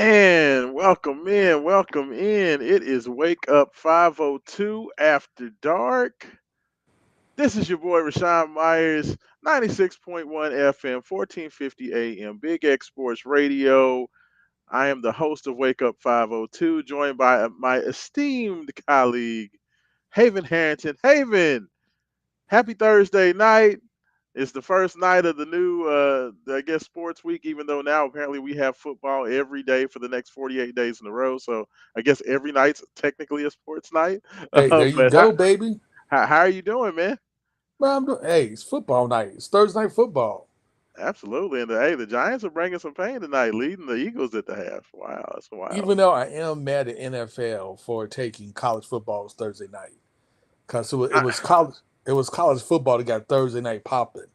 And welcome in, welcome in. It is Wake Up 502 After Dark. This is your boy Raashaan Myers, 96.1 FM, 1450 AM, Big X Sports Radio. I am the host of Wake Up 502, joined by my esteemed colleague, Haven Harrington. Haven, happy Thursday night. It's the first night of the new, I guess, sports week. Even though now apparently we have football every day for the next 48 days in a row. So I guess every night's technically a sports night. Hey, there you But how, go, baby. how are you doing, man? Man, hey, it's football night. It's Thursday night football. Absolutely. And hey, the Giants are bringing some pain tonight, leading the Eagles at the half. Wow, that's wild. Even though I am mad at NFL for taking college football as Thursday night, because it was college football that got Thursday night popping,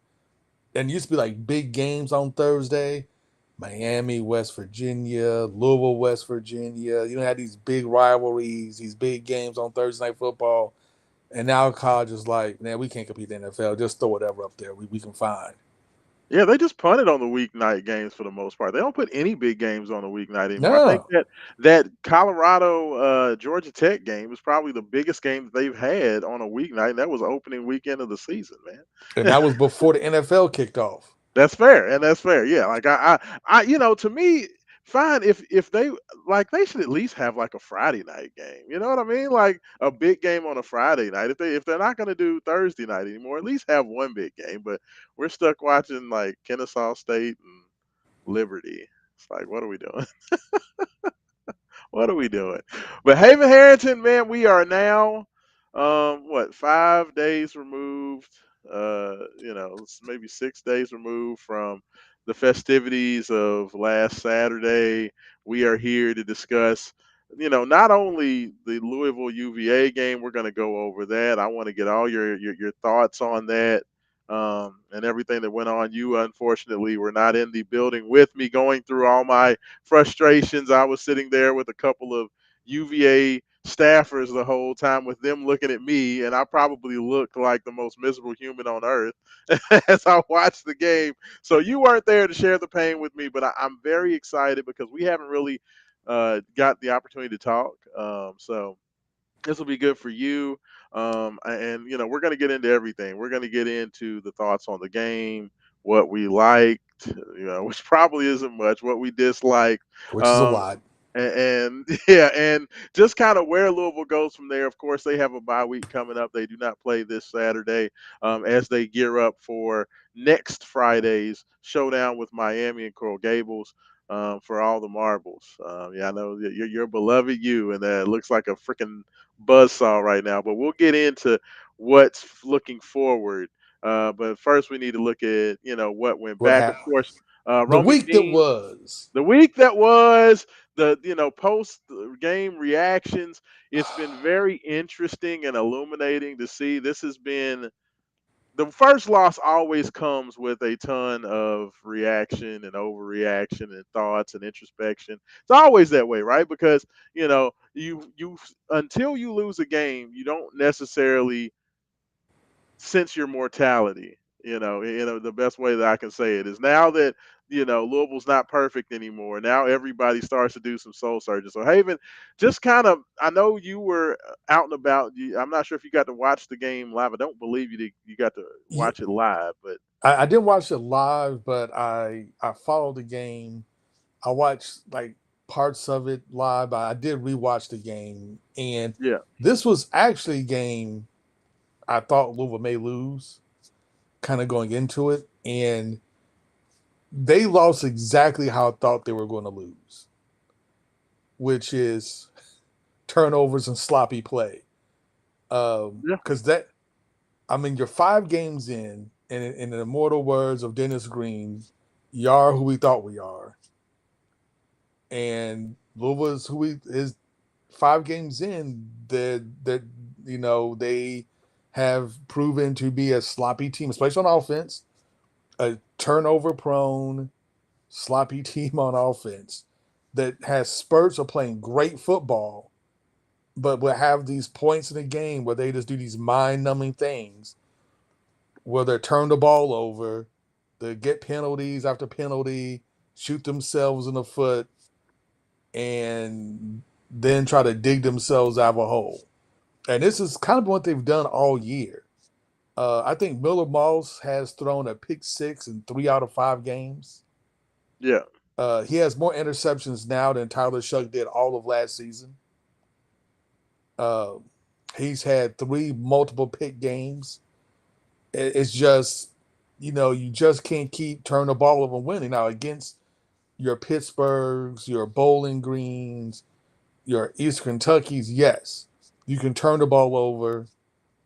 and it used to be like big games on Thursday, Miami, West Virginia, Louisville, West Virginia. You know, had these big rivalries, these big games on Thursday night football, and now college is like, man, we can't compete in the NFL. Just throw whatever up there we can find. Yeah, they just punted on the weeknight games for the most part. They don't put any big games on the weeknight anymore. I think No, that Colorado Georgia Tech game was probably the biggest game that they've had on a weeknight, and that was opening weekend of the season, and man. that was before the NFL kicked off. That's fair, and that's fair. Yeah, like to me, fine if they like they should at least have like a Friday night game. You know what I mean? Like a big game on a Friday night. If they're not going to do Thursday night anymore, at least have one big game. But we're stuck watching like Kennesaw State and Liberty. It's like, what are we doing? What are we doing? But Haven Harrington, man, we are now, what, 5 days removed, maybe 6 days removed from the festivities of last Saturday. We are here to discuss, not only the Louisville UVA game, we're going to go over that. I want to get all your thoughts on that. And everything that went on. You, unfortunately, were not in the building with me going through all my frustrations. I was sitting there with a couple of UVA staffers the whole time with them looking at me, and I probably looked like the most miserable human on earth as I watched the game. So you weren't there to share the pain with me, but I'm very excited because we haven't really got the opportunity to talk. So this will be good for you. And we're going to get into everything. We're going to get into the thoughts on the game, what we liked, which probably isn't much, what we disliked, Which is a um, lot. and yeah, and just kind of where Louisville goes from there. Of course, they have a bye week coming up. They do not play this Saturday as they gear up for next Friday's showdown with Miami and Coral Gables. For all the marbles. Yeah, I know that your beloved you, and that looks like a freaking buzzsaw right now. But we'll get into what's looking forward. But first, we need to look at what went What back. Of happened? course, The Romy week that Bean, was. the week that was the post game reactions. It's been very interesting and illuminating to see. This has been the first loss always comes with a ton of reaction and overreaction and thoughts and introspection. It's always that way, right? Because you until you lose a game, you don't necessarily sense your mortality. The best way that I can say it is now that Louisville's not perfect anymore. Now everybody starts to do some soul searching. So Haven, just kind of, I know you were out and about. I'm not sure if you got to watch the game live. I don't believe you did, you got to Yeah, watch it live, but I didn't watch it live, but I followed the game. I watched like parts of it live, but I did rewatch the game, and yeah, this was actually a game I thought Louisville may lose, kind of going into it, and they lost exactly how I thought they were going to lose, which is turnovers and sloppy play. yeah, Because that, I mean, you're 5 games in the immortal words of Dennis Green, you are who we thought we are. And Louisville is who we is 5 games in that they have proven to be a sloppy team, especially on offense, a turnover prone, sloppy team on offense that has spurts of playing great football, but will have these points in the game where they just do these mind numbing things where they turn the ball over, they get penalties after penalty, shoot themselves in the foot. and then try to dig themselves out of a hole. And this is kind of what they've done all year. I think Miller Moss has thrown a pick six in 3 out of 5 games. Yeah. He has more interceptions now than Tyler Shuck did all of last season. Uh, he's had three multiple pick games. It's just, you just can't keep turning the ball over and winning. Now, against your Pittsburghs, your Bowling Greens, your East Kentuckies, yes, you can turn the ball over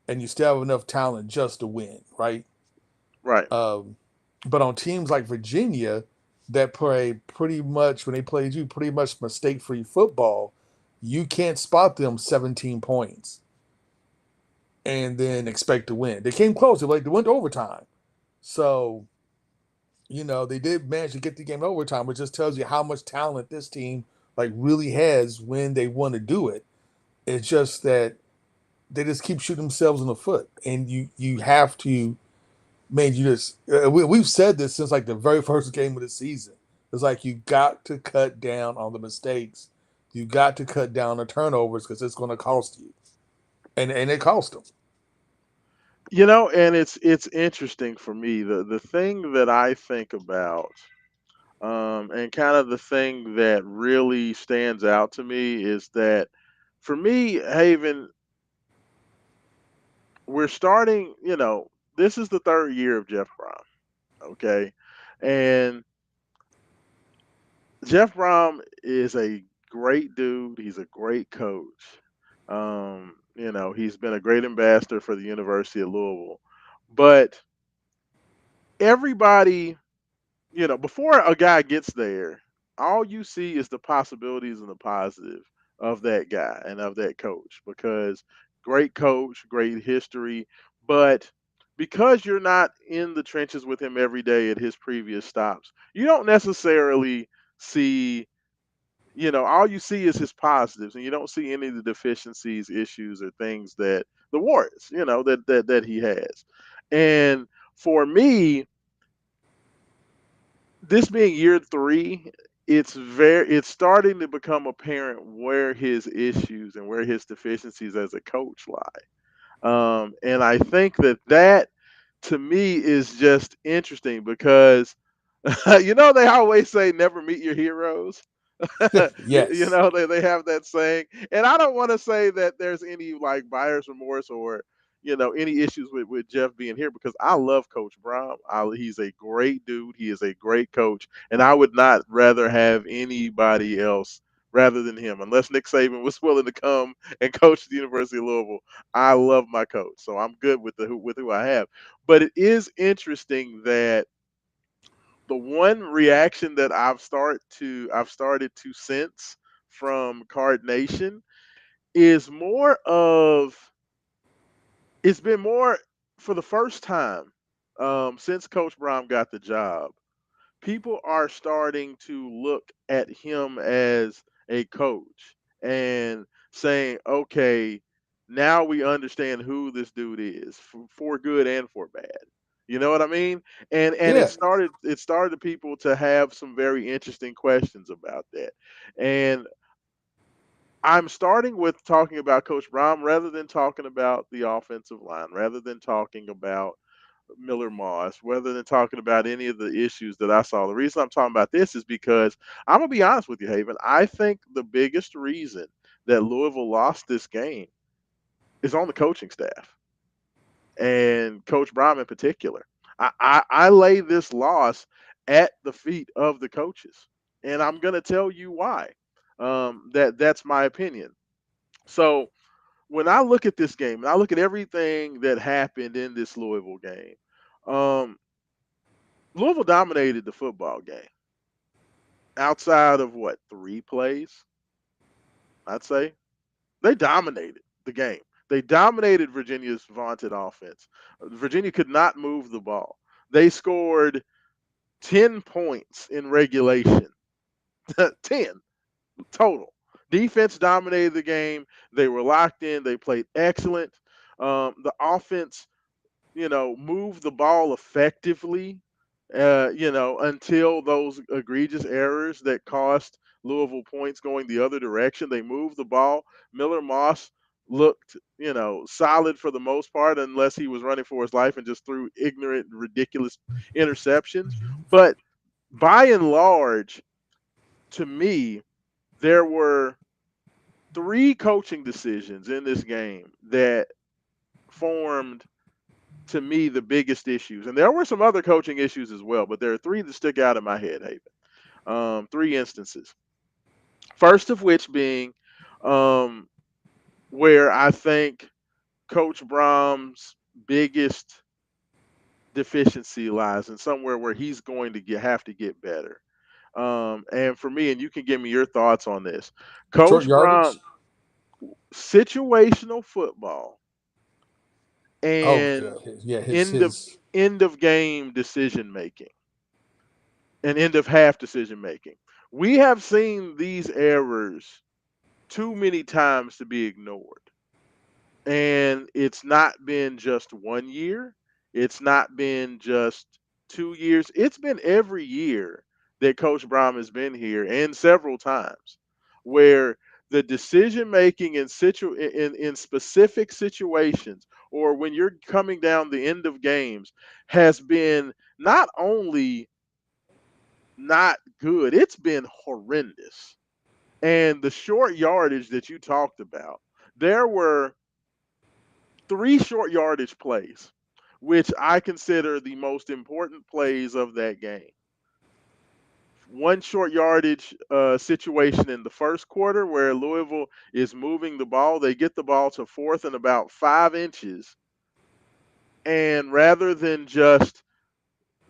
and you still have enough talent just to win, right? Right. Um, but on teams like Virginia that play pretty much, when they played you, pretty much mistake free football, you can't spot them 17 points and then expect to win. They came close. They went to overtime. So, they did manage to get the game to overtime, which just tells you how much talent this team really has when they want to do it. It's just that they just keep shooting themselves in the foot, and you have to, man. You just we've said this since the very first game of the season. It's you got to cut down on the mistakes. You got to cut down the turnovers because it's going to cost you, and it cost them. And it's interesting for me. The thing that I think about, and kind of the thing that really stands out to me is that for me, Haven, we're starting. This is the third year of Jeff Brom. Okay, and Jeff Brom is a great dude. He's a great coach. He's been a great ambassador for the University of Louisville. But everybody, before a guy gets there, all you see is the possibilities and the positive of that guy and of that coach because great coach, great history, but because you're not in the trenches with him every day at his previous stops, you don't necessarily see, all you see is his positives and you don't see any of the deficiencies, issues, or things that the warts, that he has. And for me, this being year three, it's starting to become apparent where his issues and where his deficiencies as a coach lie. And I think that to me is just interesting because they always say never meet your heroes. Yes. They have that saying, and I don't want to say that there's any like buyer's remorse or any issues with Jeff being here because I love Coach Brown. He's a great dude. He is a great coach, and I would not rather have anybody else rather than him, unless Nick Saban was willing to come and coach the University of Louisville. I love my coach, so I'm good with who I have. But it is interesting that the one reaction that I've started to sense from Card Nation is more of it's been more for the first time since Coach Brown got the job. People are starting to look at him as a coach and saying, okay, now we understand who this dude is for good and for bad. You know what I mean? And Yeah. it started the people to have some very interesting questions about that. And I'm starting with talking about Coach Brown rather than talking about the offensive line, rather than talking about Miller Moss, rather than talking about any of the issues that I saw. The reason I'm talking about this is because I'm gonna be honest with you, Haven. I think the biggest reason that Louisville lost this game is on the coaching staff and Coach Brown in particular. I lay this loss at the feet of the coaches, and I'm gonna tell you why. That's my opinion. So when I look at this game and I look at everything that happened in this Louisville game, um, Louisville dominated the football game outside of what, three plays, I'd say. They dominated the game. They dominated Virginia's vaunted offense. Virginia could not move the ball. They scored 10 points in regulation. 10 total. Defense dominated the game. They were locked in. They played excellent. The offense, moved the ball effectively. until those egregious errors that cost Louisville points going the other direction. They moved the ball. Miller Moss looked, solid for the most part, unless he was running for his life and just threw ignorant, ridiculous interceptions. But by and large, to me, there were three coaching decisions in this game that formed to me the biggest issues. And there were some other coaching issues as well, but there are three that stick out in my head, Haven. Three instances. First of which being um, where I think Coach Brom's biggest deficiency lies, and somewhere where he's going to have to get better. And for me, and you can give me your thoughts on this, Short Coach Brom, yardage. situational football Oh and yeah, his end of his end of game decision making and end of half decision making. We have seen these errors too many times to be ignored. And it's not been just 1 year, it's not been just 2 years, it's been every year that Coach Brom has been here, and several times where the decision making in specific situations, or when you're coming down the end of games, has been not only not good, it's been horrendous. And the short yardage that you talked about, there were three short yardage plays, which I consider the most important plays of that game. One short yardage situation in the first quarter where Louisville is moving the ball. They get the ball to fourth and about 5 inches. And rather than just,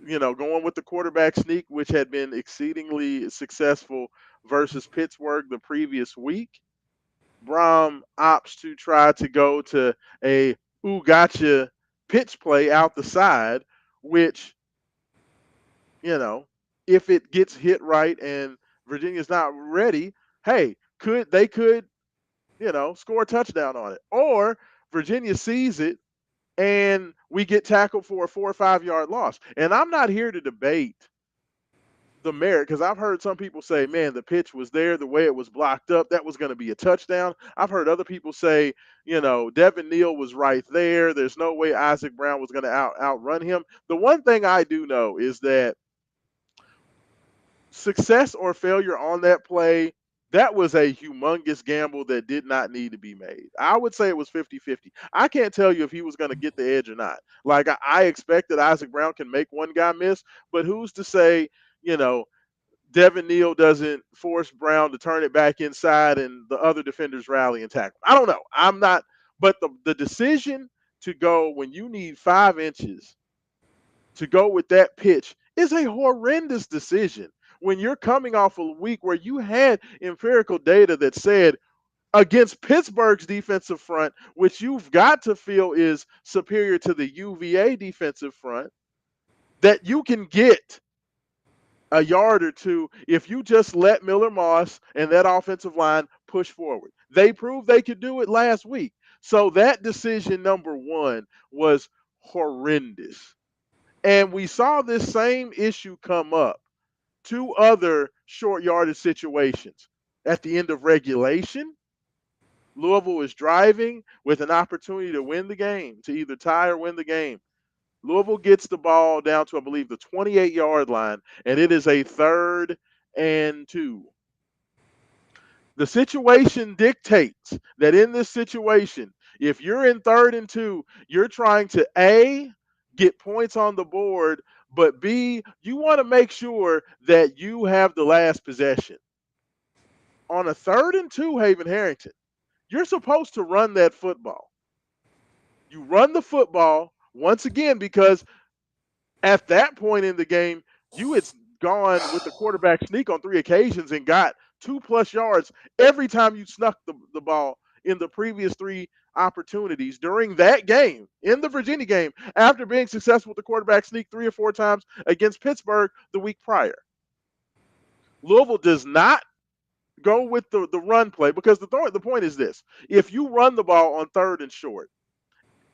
going with the quarterback sneak, which had been exceedingly successful versus Pittsburgh the previous week, Brom opts to try to go to a ooh gotcha pitch play out the side, which, you know, if it gets hit right and Virginia's not ready, hey, could score a touchdown on it. Or Virginia sees it and we get tackled for a 4 or 5 yard loss. And I'm not here to debate the merit, because I've heard some people say, man, the pitch was there, the way it was blocked up, that was going to be a touchdown. I've heard other people say, Devin Neal was right there. There's no way Isaac Brown was going to outrun him. The one thing I do know is that success or failure on that play, that was a humongous gamble that did not need to be made. I would say it was 50-50. I can't tell you if he was going to get the edge or not. Like, I expect that Isaac Brown can make one guy miss, but who's to say, you know, Devin Neal doesn't force Brown to turn it back inside and the other defenders rally and tackle. I don't know. I'm not, but the decision to go when you need 5 inches to go with that pitch is a horrendous decision when you're coming off a week where you had empirical data that said against Pittsburgh's defensive front, which you've got to feel is superior to the UVA defensive front, that you can get a yard or two if you just let Miller Moss and that offensive line push forward. They proved they could do it last week. So that decision, number one, was horrendous. And we saw this same issue come up, two other short yardage situations. At the end of regulation, Louisville is driving with an opportunity to win the game, to either tie or win the game. Louisville gets the ball down to, I believe, the 28-yard line, and it is a 3rd and 2. The situation dictates that in this situation, if you're in 3rd and 2, you're trying to A, get points on the board, but B, you want to make sure that you have the last possession. On a 3rd and 2, Haven Harrington, you're supposed to run that football. You run the football once again because at that point in the game, you had gone with the quarterback sneak on 3 occasions and got 2+ yards every time you snuck the ball in the previous three opportunities during that game, in the Virginia game, after being successful with the quarterback sneak 3 or 4 times against Pittsburgh the week prior. Louisville does not go with the run play because the point is this: if you run the ball on 3rd and short,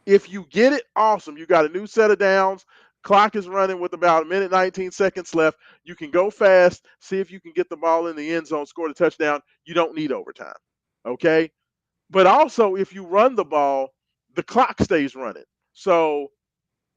if you get it, awesome. You got a new set of downs. Clock is running with about a minute 19 seconds left. You can go fast, see if you can get the ball in the end zone, score the touchdown. You don't need overtime. Okay? But also, if you run the ball, the clock stays running. So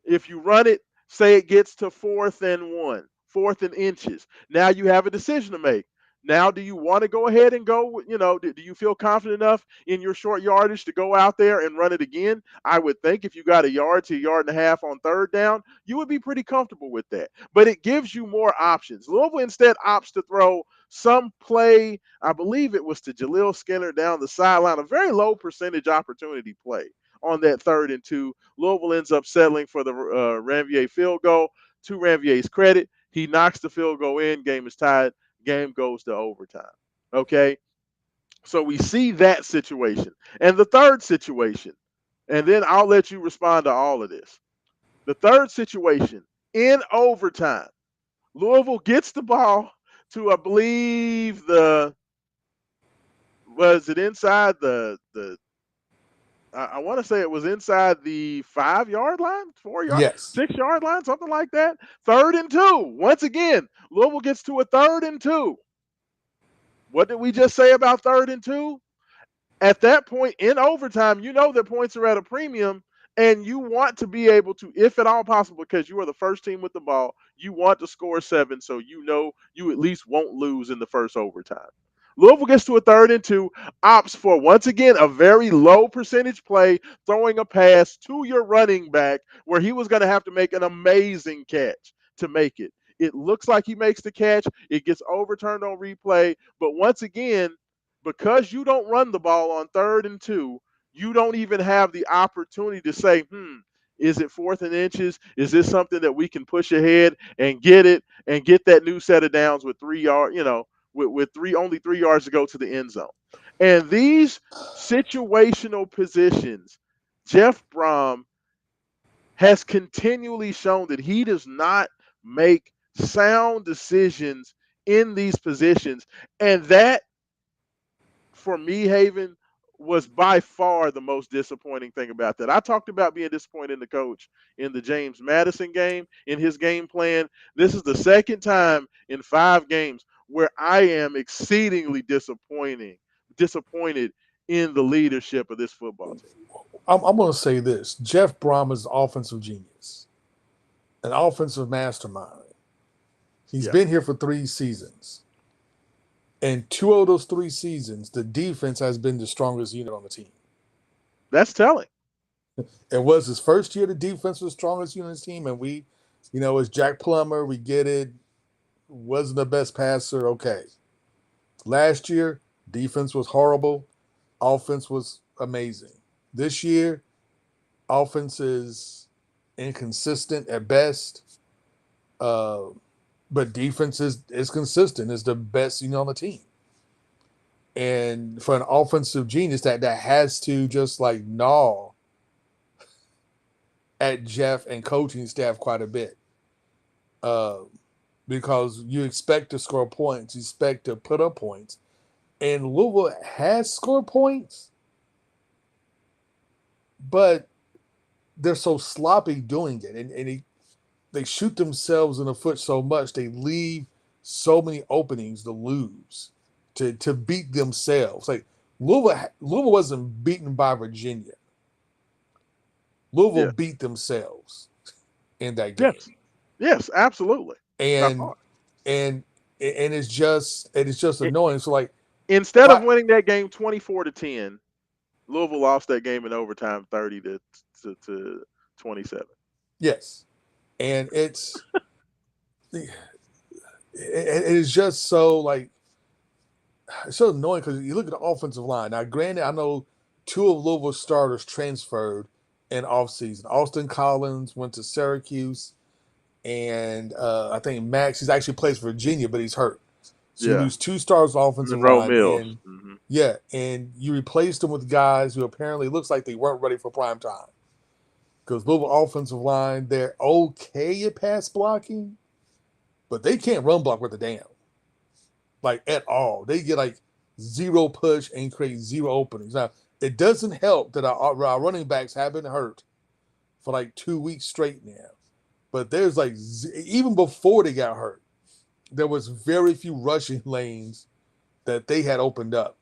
if you run it, say it gets to 4th and 1, 4th and inches. Now you have a decision to make. Now, do you want to go ahead and go? Do you feel confident enough in your short yardage to go out there and run it again? I would think if you got a yard to a yard and a half on third down, you would be pretty comfortable with that. But it gives you more options. Louisville instead opts to throw some play. I believe it was to Jaleel Skinner down the sideline, a very low percentage opportunity play on that 3rd and 2. Louisville ends up settling for the Ranvier field goal. To Ranvier's credit, he knocks the field goal in. Game is tied. Game goes to overtime. Okay, so we see that situation, and the third situation, and then I'll let you respond to all of this. The third situation in overtime, Louisville gets the ball to, I believe, the was it inside the I want to say it was inside the 5 yard line, 4 yard, Yes. 6 yard line, something like that. 3rd and 2. Once again, Louisville gets to a 3rd and 2. What did we just say about 3rd and 2? At that point in overtime, you know that points are at a premium, and you want to be able to, if at all possible, because you are the first team with the ball, you want to score 7 so you know you at least won't lose in the first overtime. Louisville gets to a 3rd and 2, opts for once again a very low percentage play, throwing a pass to your running back where he was going to have to make an amazing catch to make it. It looks like he makes the catch. It gets overturned on replay. But once again, because you don't run the ball on 3rd and 2, you don't even have the opportunity to say, is it 4th and inches? Is this something that we can push ahead and get it and get that new set of downs with 3 yard, with only 3 yards to go to the end zone? And these situational positions, Jeff Brom has continually shown that he does not make sound decisions in these positions. And that, for me, Haven, was by far the most disappointing thing about that. I talked about being disappointed in the coach in the James Madison game, in his game plan. This is the second time in 5 games where I am exceedingly disappointed in the leadership of this football team. I'm going to say this: Jeff Brom is an offensive genius, an offensive mastermind. He's Yeah, been here for 3 seasons. And 2 of those 3 seasons, the defense has been the strongest unit on the team. that's telling. It was his first year the defense was the strongest unit on the team, and it's Jack Plummer. We get it. Wasn't the best passer. Okay. Last year, defense was horrible. Offense was amazing. This year, offense is inconsistent at best. Uh, but defense is consistent. Is the best unit on the team. And for an offensive genius that has to just like gnaw at Jeff and coaching staff quite a bit. Uh, because you expect to score points, you expect to put up points. And Louisville has scored points, but they're so sloppy doing it. And they shoot themselves in the foot so much, they leave so many openings to lose, to beat themselves. Like Louisville wasn't beaten by Virginia. Louisville Yeah. beat themselves in that game. Yes. Yes, absolutely. By And far. and it's just annoying. So like Instead of five, winning that game 24-10, Louisville lost that game in overtime 30 to 27. yes. And it is just so like it's so annoying because you look at the offensive line. Now, granted, I know 2 of Louisville's starters transferred in offseason. Austin Collins went to Syracuse, and I think Max, he's actually plays for Virginia, but he's hurt. So you Yeah. lose 2 stars offensive Monroe line, Mills. and Hmm. yeah, and you replaced them with guys who apparently looks like they weren't ready for prime time. Because Louisville offensive line, they're okay at pass blocking, but they can't run block with a damn, like at all. They get like zero push and create zero openings. Now it doesn't help that our running backs have been hurt for like 2 weeks straight now. But there's like even before they got hurt, there was very few rushing lanes that they had opened up.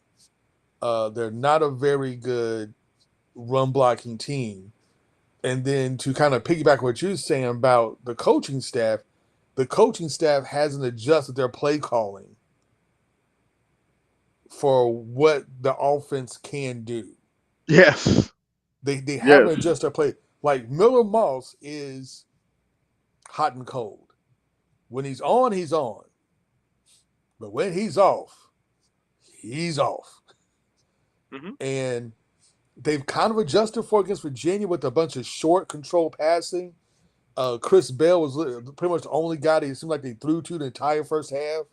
They're not a very good run blocking team. And then to kind of piggyback what you're saying about the coaching staff hasn't adjusted their play calling for what the offense can do. Yes. They haven't Yes. adjusted their play. Like Miller Moss is hot and cold. When he's on, he's on. But when he's off, he's off. Hmm. And they've kind of adjusted for against Virginia with a bunch of short control passing. Chris Bell was pretty much the only guy that it seemed like they threw to the entire first half.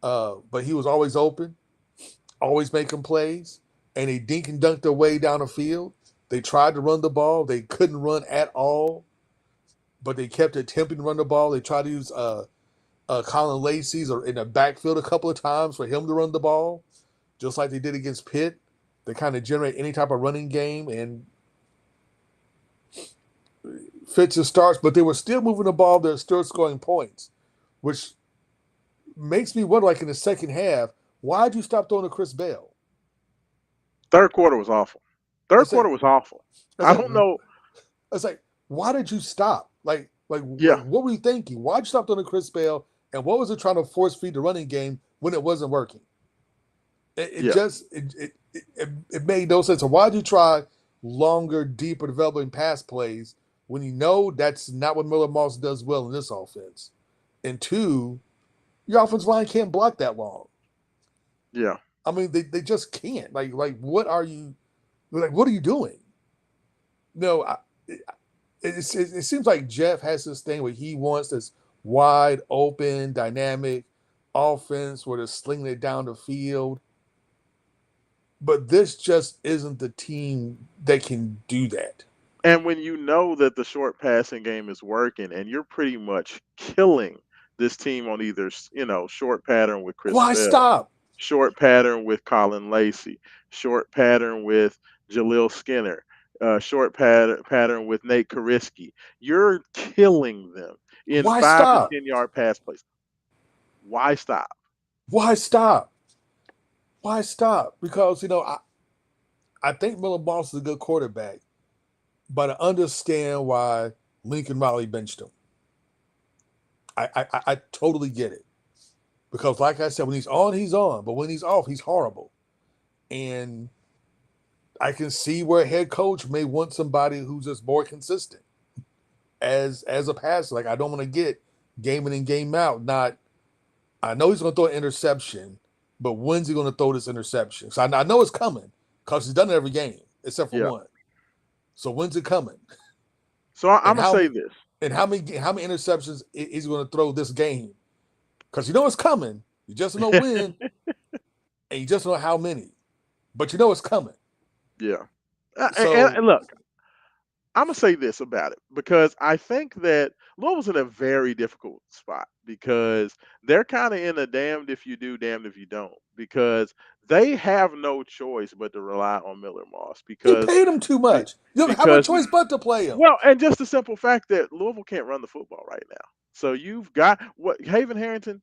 But he was always open, always making plays, and they dink and dunked their way down the field. They tried to run the ball. They couldn't run at all, but they kept attempting to run the ball. They tried to use Colin Lacey's or in the backfield a couple of times for him to run the ball, just like they did against Pitt. They kind of generate any type of running game and fits and starts, but they were still moving the ball. They're still scoring points, which makes me wonder, like in the second half, why'd you stop throwing to Chris Bell? Third quarter was awful. I Third say, quarter was awful. I I say, don't know. it's like, why did you stop? Yeah. What were you thinking? Why'd you stop throwing to Chris Bell? And what was it trying to force feed the running game when it wasn't working? It Yeah. just it made no sense. So why'd you try longer, deeper developing pass plays when you know that's not what Miller Moss does well in this offense? And two, your offensive line can't block that long. Yeah. I mean, they just can't. What are you like? What are you doing? No, it seems like Jeff has this thing where he wants this wide open, dynamic offense where they're slinging it down the field. But this just isn't the team that can do that. And when you know that the short passing game is working and you're pretty much killing this team on either, short pattern with Chris Why Bell, stop? short pattern with Colin Lacey, short pattern with Jaleel Skinner, short pattern with Nate Kariski, you're killing them in Why 5 to stop? 10 yard pass plays. Why stop? Why stop? Why stop? Because I think Miller Moss is a good quarterback, but I understand why Lincoln Riley benched him. I totally get it because, like I said, when he's on, he's on, but when he's off, he's horrible. And I can see where a head coach may want somebody who's just more consistent as a passer. Like I don't want to get game in and game out. Not I know he's going to throw an interception, but when's he going to throw this interception? So I know it's coming because he's done it every game except for Yeah. one. So when's it coming? So I'm And gonna say this. how many interceptions is he going to throw this game? Because you know it's coming. You just don't know when, and you just don't know how many. But you know it's coming. Yeah. So And look, I'm gonna say this about it because I think that Louisville's in a very difficult spot because they're kind of in a damned if you do, damned if you don't because they have no choice but to rely on Miller Moss you because paid him too be- much. You don't have a because choice but to play him. well, and just the simple fact that Louisville can't run the football right now. So you've got what Haven Harrington.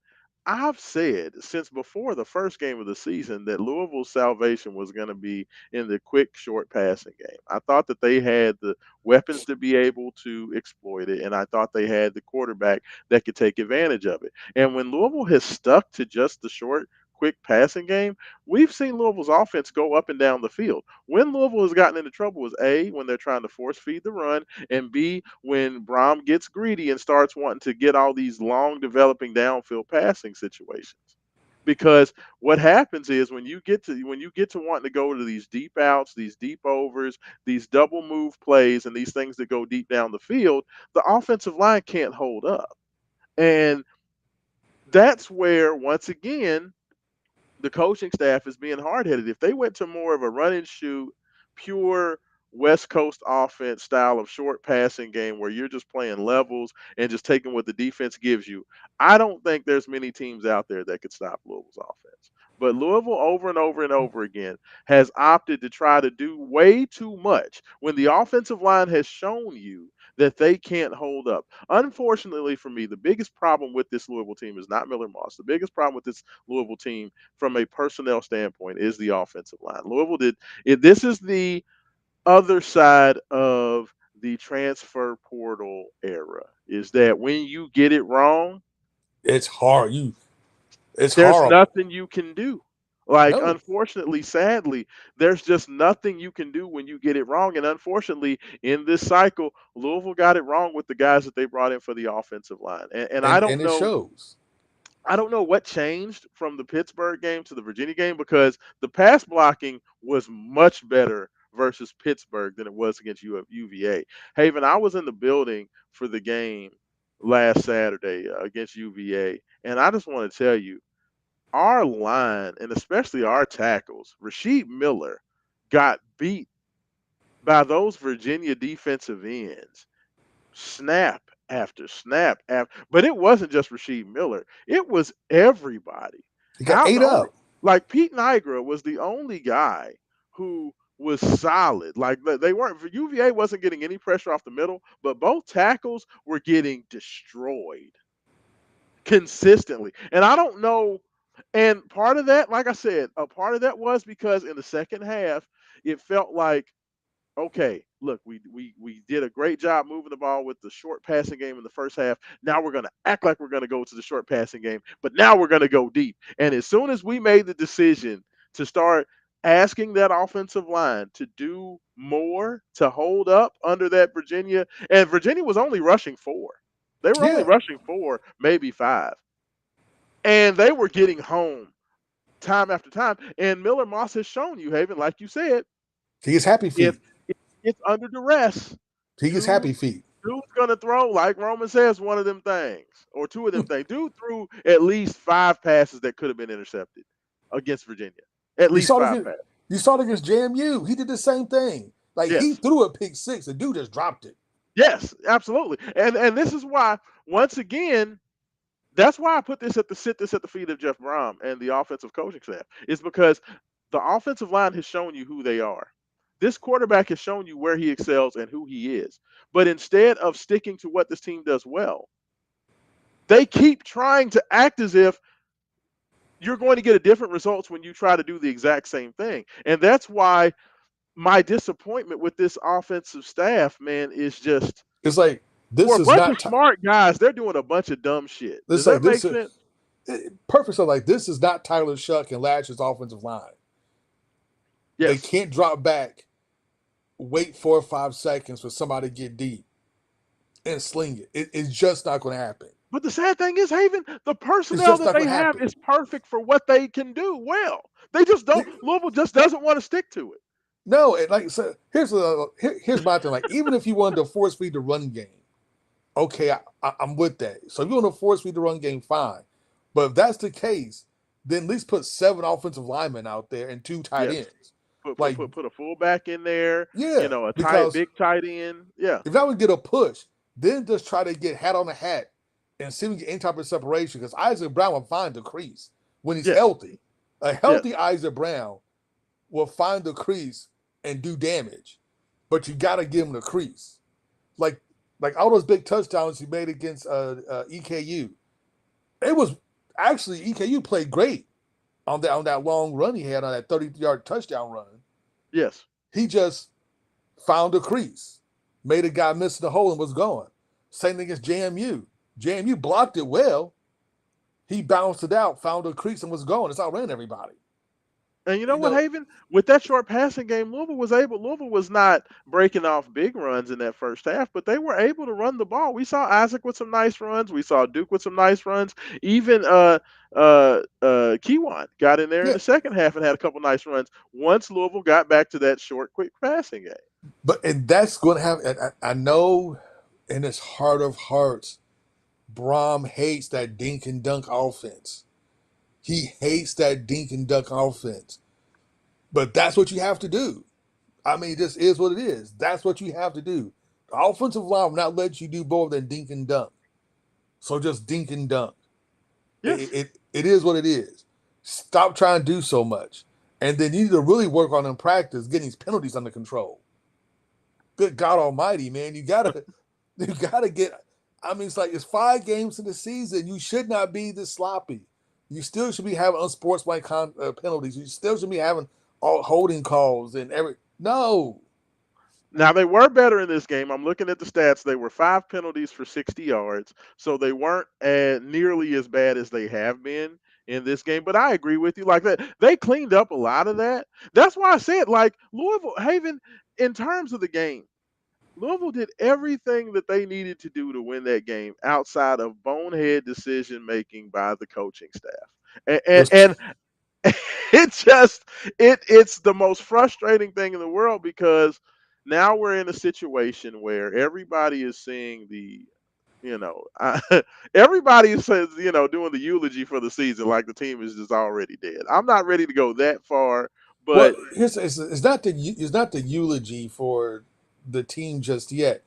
I've said since before the first game of the season that Louisville's salvation was going to be in the quick, short passing game. I thought that they had the weapons to be able to exploit it, and I thought they had the quarterback that could take advantage of it. And when Louisville has stuck to just the short, quick passing game, we've seen Louisville's offense go up and down the field. When Louisville has gotten into trouble is A, when they're trying to force feed the run, and B, when Brom gets greedy and starts wanting to get all these long developing downfield passing situations. Because what happens is when you get to wanting to go to these deep outs, these deep overs, these double move plays, and these things that go deep down the field, the offensive line can't hold up. And that's where once again the coaching staff is being hard headed. If they went to more of a run and shoot, pure West Coast offense style of short passing game where you're just playing levels and just taking what the defense gives you, I don't think there's many teams out there that could stop Louisville's offense. But Louisville over and over and over again has opted to try to do way too much when the offensive line has shown you that they can't hold up. Unfortunately for me, the biggest problem with this Louisville team is not Miller Moss. The biggest problem with this Louisville team from a personnel standpoint is the offensive line. Louisville did it, this is the other side of the transfer portal era is that when you get it wrong, It's hard. It's there's horrible. nothing you can do. Like, No, unfortunately, sadly, there's just nothing you can do when you get it wrong. And unfortunately, in this cycle, Louisville got it wrong with the guys that they brought in for the offensive line. And and it shows. I don't know what changed from the Pittsburgh game to the Virginia game because the pass blocking was much better versus Pittsburgh than it was against UVA. Haven, I was in the building for the game last Saturday against UVA, and I just want to tell you, our line and especially our tackles, Rasheed Miller got beat by those Virginia defensive ends snap after snap after, but it wasn't just Rasheed Miller. It was everybody. He got How the ate only up. like Pete Nigra was the only guy who was solid. Like they weren't UVA wasn't getting any pressure off the middle, but both tackles were getting destroyed consistently. And I don't know. And part of that, like I said, a part of that was because in the second half, it felt like okay, look, we did a great job moving the ball with the short passing game in the first half. Now we're going to act like we're going to go to the short passing game, but now we're going to go deep. And as soon as we made the decision to start asking that offensive line to do more to hold up under that Virginia, and Virginia was only rushing four. They were only Yeah, rushing four, maybe five. And they were getting home time after time. And Miller Moss has shown you, Haven, like you said, he gets happy if feet. it's under duress, He gets dude, happy feet. dude's gonna throw like Roman says one of them things or two of them things. Dude threw at least five passes that could have been intercepted against Virginia. At You least saw it five against passes. you saw it against JMU. He did the same thing. Like he Yes, threw a pick six. The dude just dropped it. yes, absolutely. And this is why once again that's why I put this at the sit this at the feet of Jeff Brom and the offensive coaching staff. Is because the offensive line has shown you who they are. This quarterback has shown you where he excels and who he is. But instead of sticking to what this team does well, they keep trying to act as if you're going to get a different results when you try to do the exact same thing. And that's why my disappointment with this offensive staff, man, is just It's like for this a is bunch of not. smart guys, they're doing a bunch of dumb shit. Does It's like that this make is sense? perfect. So like this is not Tyler Shuck and Lash's offensive line. They Yes. can't drop back, wait 4 or 5 seconds for somebody to get deep and sling it. It's just not going to happen. But the sad thing is, Haven, the It's personnel just that not they going to have happen. is perfect for what they can do well. They just don't, Louisville just doesn't want to stick to it. No, and like so, here's my thing. Like even if you wanted to force feed the run game, okay, I'm with that. So if you want to force feed the run game, fine. But if that's the case, then at least put 7 offensive linemen out there and 2 tight Yes. ends. Put put Like put put a fullback in there, yeah, a tight because big tight end. Yeah. if that would get a push, then just try to get hat on the hat and see if we get any type of separation. Because Isaac Brown will find the crease when he's Yes. healthy. A Yes. healthy Isaac Brown will find the crease and do damage, but you got to give him the crease. Like all those big touchdowns he made against EKU, it was actually EKU played great on that long run he had on that 30-yard touchdown run. Yes. He just found a crease, made a guy miss the hole and was going. Same thing against JMU. JMU blocked it well. He bounced it out, found a crease, and was going. It's outran everybody. And you know You what, know, Haven? With that short passing game, Louisville was not breaking off big runs in that first half, but they were able to run the ball. We saw Isaac with some nice runs. We saw Duke with some nice runs. Even Kiwan got in there in yeah. the second half and had a couple nice runs once Louisville got back to that short, quick passing game. But and that's going to happen. I know in his heart of hearts, Brom hates that dink and dunk offense. He hates that dink and dunk offense. But that's what you have to do. I mean, this is what it is. That's what you have to do. The offensive line will not let you do more than dink and dunk. So just dink and dunk. Yes. It is what it is. Stop trying to do so much. And then you need to really work on in practice getting these penalties under control. Good God Almighty, man. You gotta. You gotta get. I mean, it's like it's 5 games in the season. You should not be this sloppy. You still should be having unsportsmanlike penalties. You still should be having all holding calls and every. No, Now they were better in this game. I'm looking at the stats. They were 5 penalties for 60 yards, so they weren't nearly as bad as they have been in this game. But I agree with you. Like that, they cleaned up a lot of that. That's why I said like Louisville Haven in terms of the game. Louisville did everything that they needed to do to win that game outside of bonehead decision making by the coaching staff. And, it and, was. and it just it's the most frustrating thing in the world because now we're in a situation where everybody is seeing the everybody says doing the eulogy for the season like the team is just already dead. I'm not ready to go that far, Well, but it's not the eulogy for the team just yet.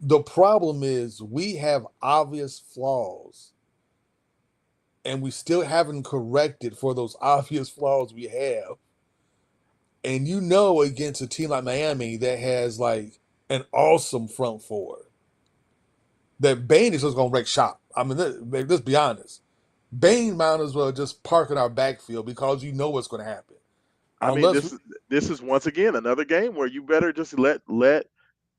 The problem is we have obvious flaws, and we still haven't corrected for those obvious flaws we have. And against a team like Miami that has like an awesome front four, that Bain is just gonna wreck shop. I mean, let's be honest. Bain might as well just park in our backfield because you know what's going to happen. I mean Unless, this is once again another game where you better just let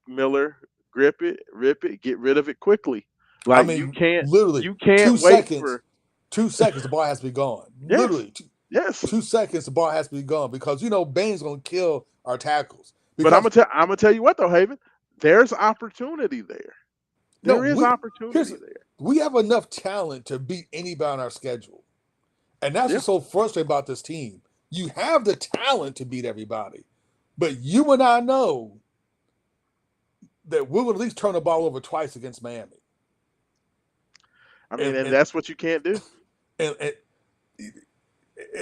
Miller grip it, rip it, get rid of it quickly. I Like you mean, can't literally you can't two wait seconds, for 2 seconds, the ball has to be gone. yes. Literally, Yes. 2 seconds, the ball has to be gone because Bain's going to kill our tackles. But Because I'm gonna tell you what though, Haven, there's opportunity there. no, There is here's opportunity there. we have enough talent to beat anybody on our schedule, and that's Yeah. what's so frustrating about this team. You have the talent to beat everybody, but you and I know that we'll at least turn the ball over twice against Miami. I mean, And and and that's what you can't do. and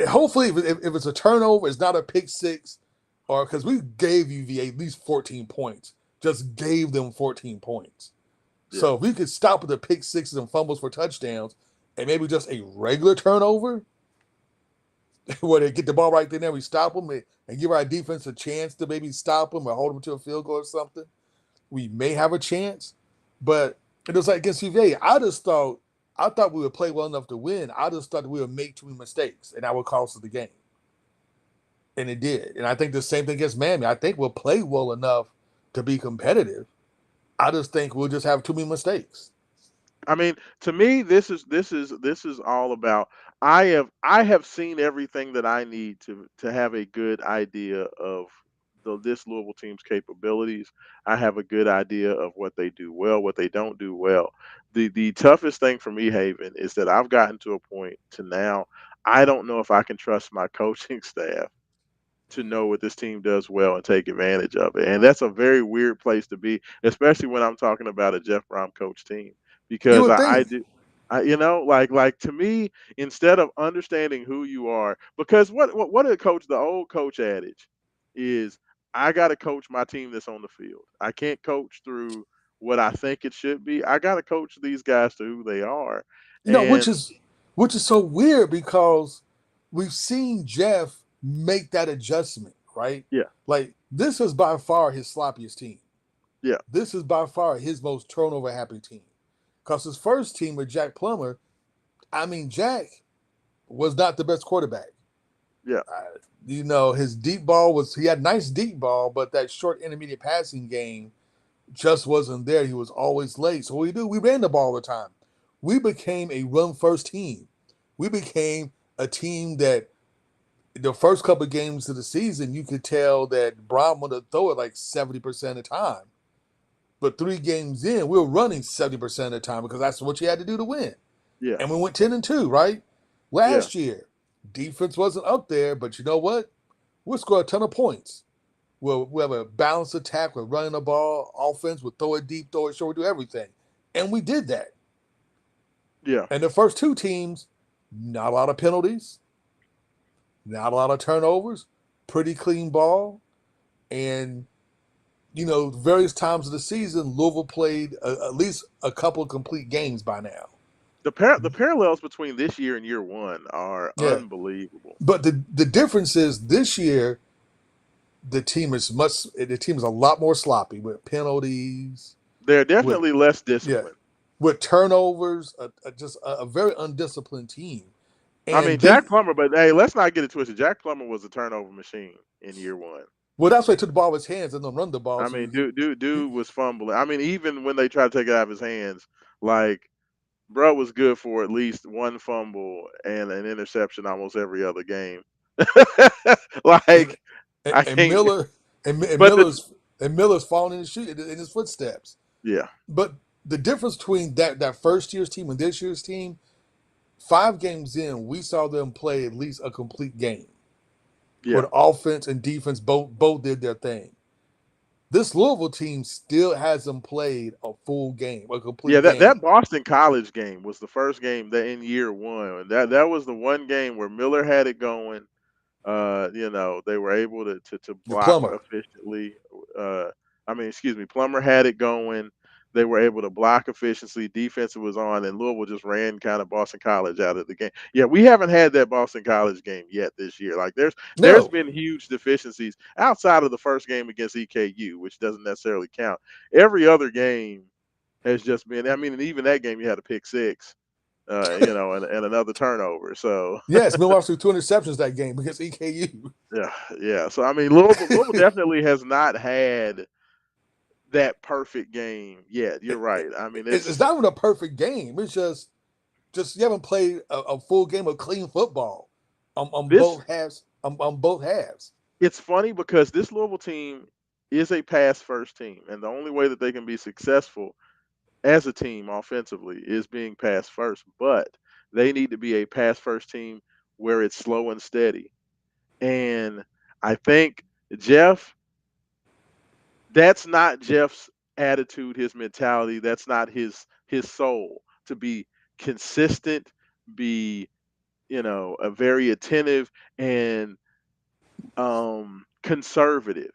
hopefully, if it's a turnover, it's not a pick six, or because we gave UVA at least 14 points, just gave them 14 points. Yeah. So if we could stop with the pick sixes and fumbles for touchdowns, and maybe just a regular turnover where they get the ball right there, we stop them and give our defense a chance to maybe stop them or hold them to a field goal or something. We may have a chance, but it was like against UVA. I thought we would play well enough to win. I just thought we would make too many mistakes, and that would cost us the game. And it did. And I think the same thing against Miami. I think we'll play well enough to be competitive. I just think we'll just have too many mistakes. I mean, to me, this is all about. I have seen everything that I need to have a good idea of this Louisville team's capabilities. I have a good idea of what they do well, what they don't do well. The toughest thing for me, Haven, is that I've gotten to a point to now. I don't know if I can trust my coaching staff to know what this team does well and take advantage of it. And that's a very weird place to be, especially when I'm talking about a Jeff Brom coach team, You because would I think. do. Like to me, instead of understanding who you are, because what did coach the old coach adage is, I got to coach my team that's on the field. I can't coach through what I think it should be. I got to coach these guys to who they are, Which and is so weird because we've seen Jeff make that adjustment, right? yeah, Like this is by far his sloppiest team. yeah, This is by far his most turnover happy team. Because his first team with Jack Plummer, I mean, Jack was not the best quarterback. yeah, His deep ball he had nice deep ball, but that short intermediate passing game just wasn't there. He was always late. So what we do, we ran the ball all the time. We became a run first team. We became a team that the first couple of games of the season, you could tell that Brown wanted to throw it like 70% of the time. But 3 games in, we were running 70% of the time because that's what you had to do to win. yeah, And we went 10-2, right? yeah. Last year, defense wasn't up there, but you know what? We'll score a ton of points. We'll have a balanced attack. We're running the ball. Offense, we'll throw it deep, throw it short, we'll do everything. And we did that. Yeah. And the first 2 teams, not a lot of penalties, not a lot of turnovers, pretty clean ball. And, various times of the season, Louisville played at least a couple of complete games by now. The parallels between this year and year one are Yeah. unbelievable. But the difference is this year, the team is a lot more sloppy with penalties. They're with definitely less yeah, disciplined. with turnovers, just a very undisciplined team, I mean, and Jack they Plummer, but hey, let's not get it twisted. Jack Plummer was a turnover machine in year one. well that's why he took the ball out of his hands and then run the ball. I So mean, he, he dude was fumbling. I mean, even when they tried to take it out of his hands, like bro was good for at least one fumble and an interception almost every other game. and Like I and can't. Miller and But the Miller's falling in his shoe in his footsteps. yeah, But the difference between that first year's team and this year's team, 5 games in, we saw them play at least a complete game, yeah, where offense and defense both did their thing. This Louisville team still hasn't played a full game, a yeah. complete That game. Boston College game was the first game that in year one. That was the one game where Miller had it going. They were able to The block plumber. efficiently. Uh, I mean, excuse me, Plummer had it going. They were able to block efficiently. Defense was on, and Louisville just ran kind of Boston College out of the game. Yeah, we haven't had that Boston College game yet this year. Like there's No, been huge deficiencies outside of the first game against EKU, which doesn't necessarily count. Every other game has just been. I mean, and even that game you had a pick six, and another turnover. So yes, Milwaukee threw 2 interceptions that game against EKU. yeah, yeah. So I mean, Louisville definitely has not had that perfect game yet. You're right. I mean, It's not even a perfect game. It's just you haven't played a full game of clean football on this. both halves. On both halves. It's funny because this Louisville team is a pass first team, and the only way that they can be successful as a team offensively is being pass first. But they need to be a pass first team where it's slow and steady. And I think Jeff, that's not Jeff's attitude, his mentality. That's not his soul to be consistent, be a very attentive and conservative.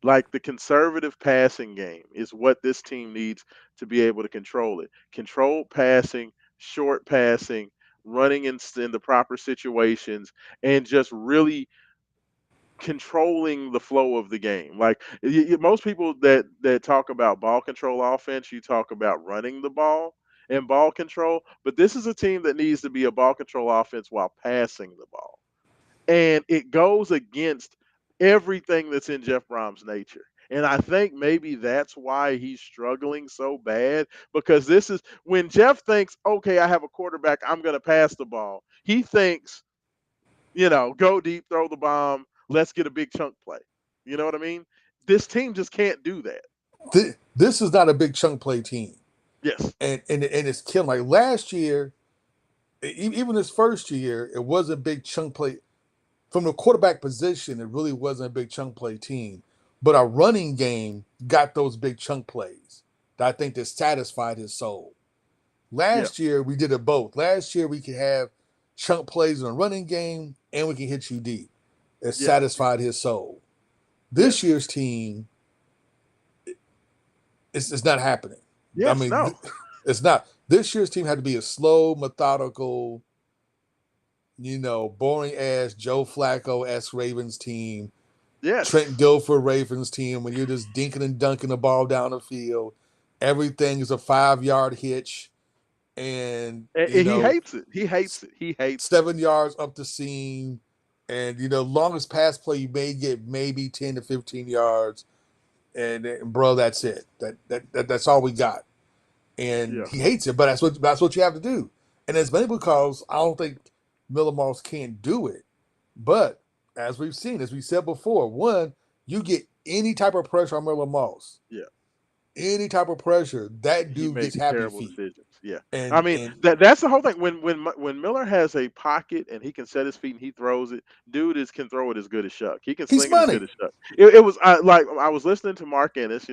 Like the conservative passing game is what this team needs to be able to control it. Controlled passing, short passing, running in the proper situations, and just really controlling the flow of the game. Like most people that talk about ball control offense, you talk about running the ball and ball control, but this is a team that needs to be a ball control offense while passing the ball. And it goes against everything that's in Jeff Brom's nature. And I think maybe that's why he's struggling so bad because this is when Jeff thinks, okay, I have a quarterback, I'm going to pass the ball. He thinks, go deep, throw the bomb, let's get a big chunk play. You know what I mean? This team just can't do that. This is not a big chunk play team, Yes. and it's killing. Like last year, even this first year, it was a big chunk play from the quarterback position. It really wasn't a big chunk play team, but our running game got those big chunk plays that I think that satisfied his soul. Yeah. Last year we did it both. Last year we could have chunk plays in a running game and we can hit you deep. It Yeah. satisfied his soul. This Yes. year's team, it's not happening. I Yes. mean, No. it's not. This year's team had to be a slow, methodical, boring ass Joe Flacco s Ravens team, Trent Yes. Dilfer Ravens team. When you're just dinking and dunking the ball down the field, everything is a 5 yard hitch, and And he hates it. He hates it. He hates it. 7 yards up the seam, and longest pass play you may get maybe 10 to 15 yards, and bro, that's it. That's all we got, and Yeah. he hates it. But that's what you have to do, and it's mainly because I don't think Miller Moss can't do it. But as we've seen, as we said before, one, you get any type of pressure on Miller Moss, Yeah. any type of pressure, that He dude gets makes happy terrible feet, decisions. Yeah, I and mean and that's the whole thing. When Miller has a pocket and he can set his feet and he throws it, dude is can throw it as good as Shuck. He can he's sling it as good money. as Shuck. It was like I was listening to Mark Ennis,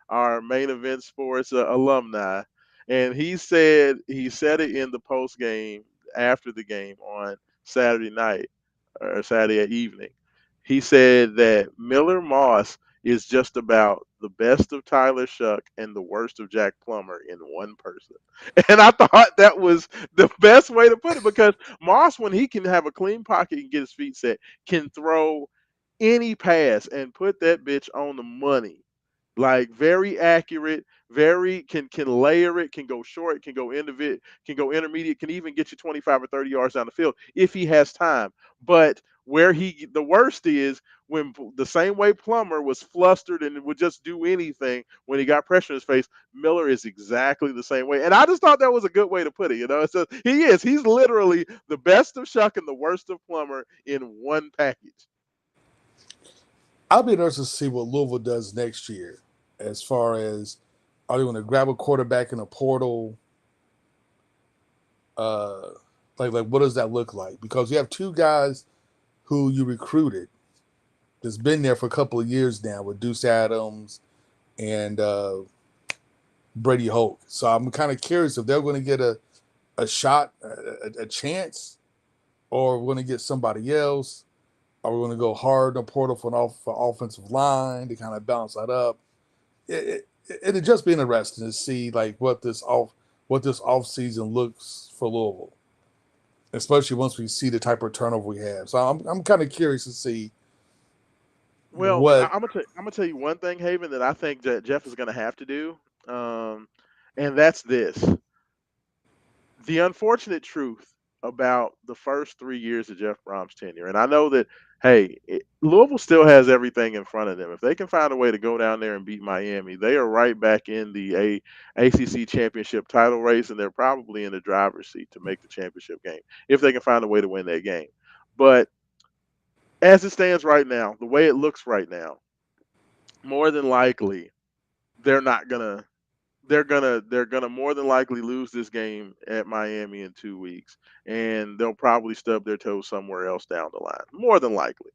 our main event sports alumni, and he said it in the post game after the game on Saturday night or Saturday evening. He said that Miller Moss is just about the best of Tyler Shuck and the worst of Jack Plummer in one person. And I thought that was the best way to put it because Moss, when he can have a clean pocket and get his feet set, can throw any pass and put that bitch on the money. Like very accurate, very can layer it, can go short, can go can go intermediate, can even get you 25 or 30 yards down the field if he has time. But where the worst is when the same way Plummer was flustered and would just do anything when he got pressure in his face, Miller is exactly the same way. And I just thought that was a good way to put it. So he's literally the best of Shuck and the worst of Plummer in one package. I'll be interested to see what Louisville does next year, as far as are they going to grab a quarterback in a portal? Uh, like what does that look like? Because you have two guys who you recruited that's been there for a couple of years now with Deuce Adams and Brady Hoke. So I'm kind of curious if they're going to get a shot, a chance, or we're going to get somebody else. Are we going to go hard in the portal for offensive line to kind of balance that up? It'd just be interesting to see like what this off season looks for Louisville, especially once we see the type of turnover we have. So I'm kind of curious to see Well, what. I'm gonna tell you one thing, Haven, that I think that Jeff is gonna have to do, um, and that's this: the unfortunate truth about the first 3 years of Jeff Brom's tenure. And I know that, hey, Louisville still has everything in front of them. If they can find a way to go down there and beat Miami, they are right back in the ACC championship title race, and they're probably in the driver's seat to make the championship game if they can find a way to win that game. But as it stands right now, the way it looks right now, more than likely they're not gonna they're gonna more than likely lose this game at Miami in 2 weeks, and they'll probably stub their toes somewhere else down the line, more than likely.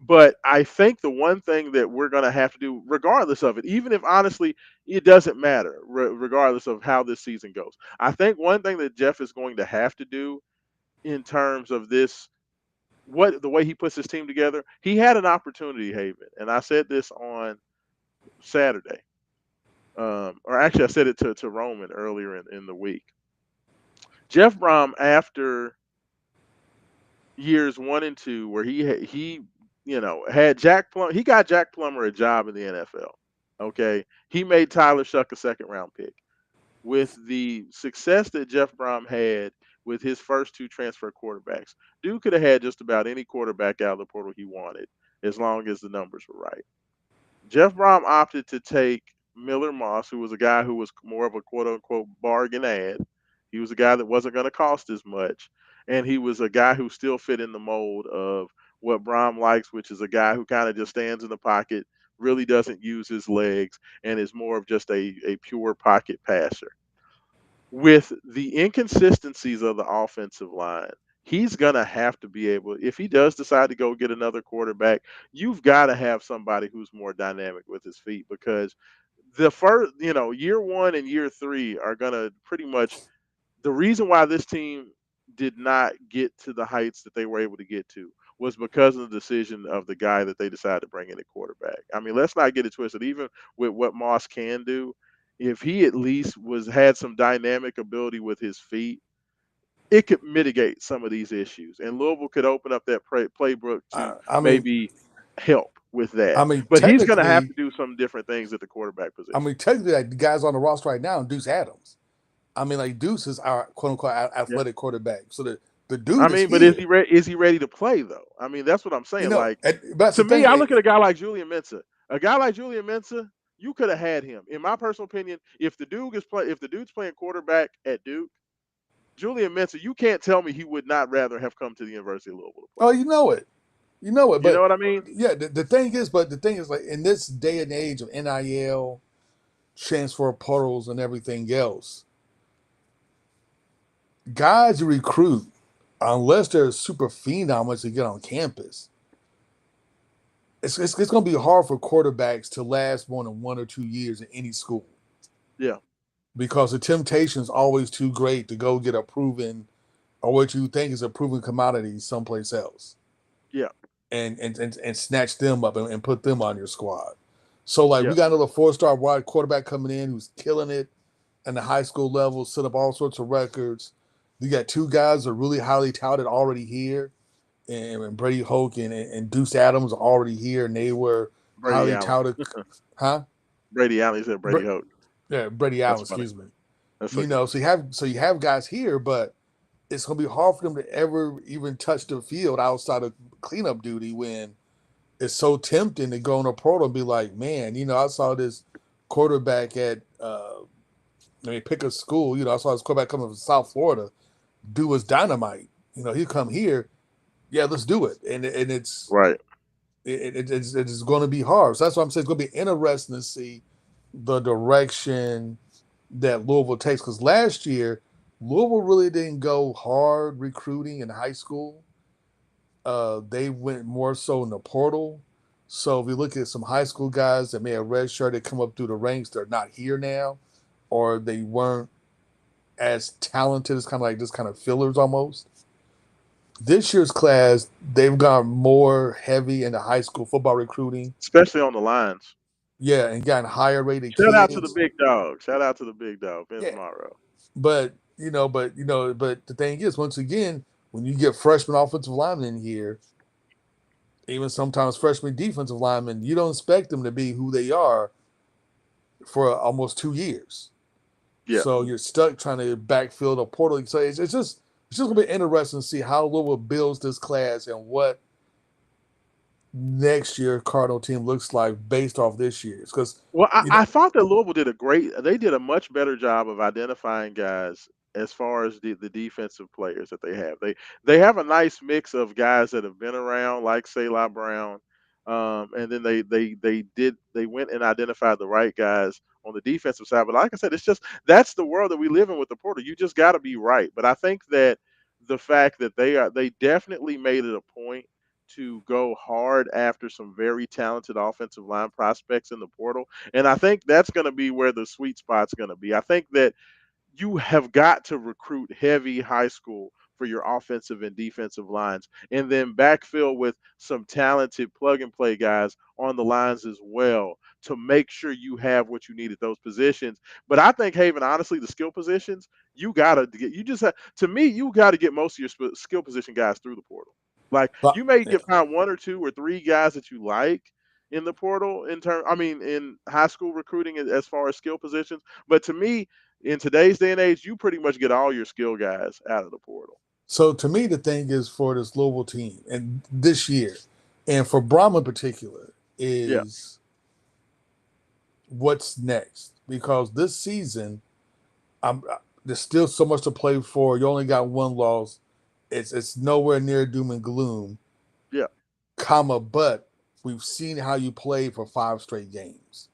But I think the one thing that we're gonna have to do, regardless of it, even if honestly it doesn't matter, regardless of how this season goes, I think one thing that Jeff is going to have to do in terms of this, what the way he puts his team together, he had an opportunity, Haven, and I said this on Saturday. Or actually, I said it to Roman earlier in the week. Jeff Brom, after years 1 and 2, where he had Jack Plum, he got Jack Plummer a job in the NFL. Okay, he made Tyler Shuck a second round pick. With the success that Jeff Brom had with his first two transfer quarterbacks, Duke could have had just about any quarterback out of the portal he wanted, as long as the numbers were right. Jeff Brom opted to take Miller Moss, who was a guy who was more of a quote unquote bargain ad. He was a guy that wasn't going to cost as much. And he was a guy who still fit in the mold of what Brom likes, which is a guy who kind of just stands in the pocket, really doesn't use his legs, and is more of just a pure pocket passer. With the inconsistencies of the offensive line, he's going to have to be able, if he does decide to go get another quarterback, you've got to have somebody who's more dynamic with his feet, because the first, year 1 and year 3 are going to pretty much, the reason why this team did not get to the heights that they were able to get to was because of the decision of the guy that they decided to bring in at quarterback. I mean, let's not get it twisted. Even with what Moss can do, if he at least was had some dynamic ability with his feet, it could mitigate some of these issues, and Louisville could open up that playbook to I, I mean, maybe help with I that. mean, But he's going to have technically, to do some different things at the quarterback I position. mean, technically, like the guys on the roster right now, Deuce Adams. I mean, like Deuce is our quote unquote Yeah. athletic quarterback. So the I dude is mean, but is here. is he ready to play though? I mean, that's what I'm You saying. know, Like, but that's to the me, thing. I look at a guy like Julian Mensa. A guy like Julian Mensa, you could have had him. In my personal opinion, if the dude's playing quarterback at Duke, Julian Mensa, you can't tell me he would not rather have come to the University of Louisville to play. Oh, you know it. You know But what I mean? yeah, the thing is, like in this day and age of NIL, transfer portals, and everything else, guys you recruit, unless they're super phenoms to get on campus, it's going to be hard for quarterbacks to last more than 1 or 2 years in any school Yeah, because the temptation is always too great to go get a proven or what you think is a proven commodity someplace else yeah, and snatch them up and put them on your squad. So like we yeah. got another 4-star wide quarterback coming in who's killing it in the high school level, set up all sorts of records. You got two guys that are really highly touted already here, and Brady Hoke and Deuce Adams are already here, and they were Brady highly Allen. touted. Huh? Brady Allen. You said Brady Br- Hoke. yeah, Brady That's Allen, funny. excuse me. That's You okay. know, so you have guys here, but it's gonna be hard for them to ever even touch the field outside of cleanup duty when it's so tempting to go in a portal and be like, man, I saw this quarterback at pick a school. I saw this quarterback coming from South Florida, do his dynamite. He come here, yeah, let's do it, and Right. it's going to be hard. So that's why I'm saying it's going to be interesting to see the direction that Louisville takes. Because last year, Louisville really didn't go hard recruiting in high school. They went more so in the portal. So if you look at some high school guys that may have redshirted, come up through the ranks, they're not here now, or they weren't as talented as kind of like just kind of fillers almost. This year's class, they've gone more heavy into high school football recruiting. Especially on the lines. Yeah, and gotten higher rated Shout out to the kids. big dog. Shout out to the big dog, Vince Yeah, Morrow. but the thing is, once again, when you get freshman offensive linemen in here, even sometimes freshman defensive linemen, you don't expect them to be who they are for almost 2 years. Yeah. So you're stuck trying to backfill the portal. So it's just gonna be interesting to see how Louisville builds this class and what next year Cardinal team looks like based off this year's. Because Well, I, you know, I thought that Louisville did a great. They did a much better job of identifying guys as far as the defensive players that they have. They have a nice mix of guys that have been around, like Selah Brown, and then they went and identified the right guys on the defensive side. But like I said, it's just that's the world that we live in with the portal. You just got to be right. But I think that the fact that they definitely made it a point to go hard after some very talented offensive line prospects in the portal. And I think that's going to be where the sweet spot's going to be. I think that you have got to recruit heavy high school for your offensive and defensive lines, and then backfill with some talented plug and play guys on the lines as well to make sure you have what you need at those positions. But I think, Haven, honestly, the skill positions, you got to get, you just have, to me, you got to get most of your skill position guys through the portal. Like but you may yeah. get find one or two or three guys that you like in the portal I mean, in high school recruiting as far as skill positions. But to me, in today's day and age, you pretty much get all your skill guys out of the portal. So to me, the thing is for this Louisville team and this year, and for Brahma in particular, Yeah, is what's next because this season, there's still so much to play for. You only got one loss. It's nowhere near doom and gloom, yeah. comma. But we've seen how you played for 5 straight games,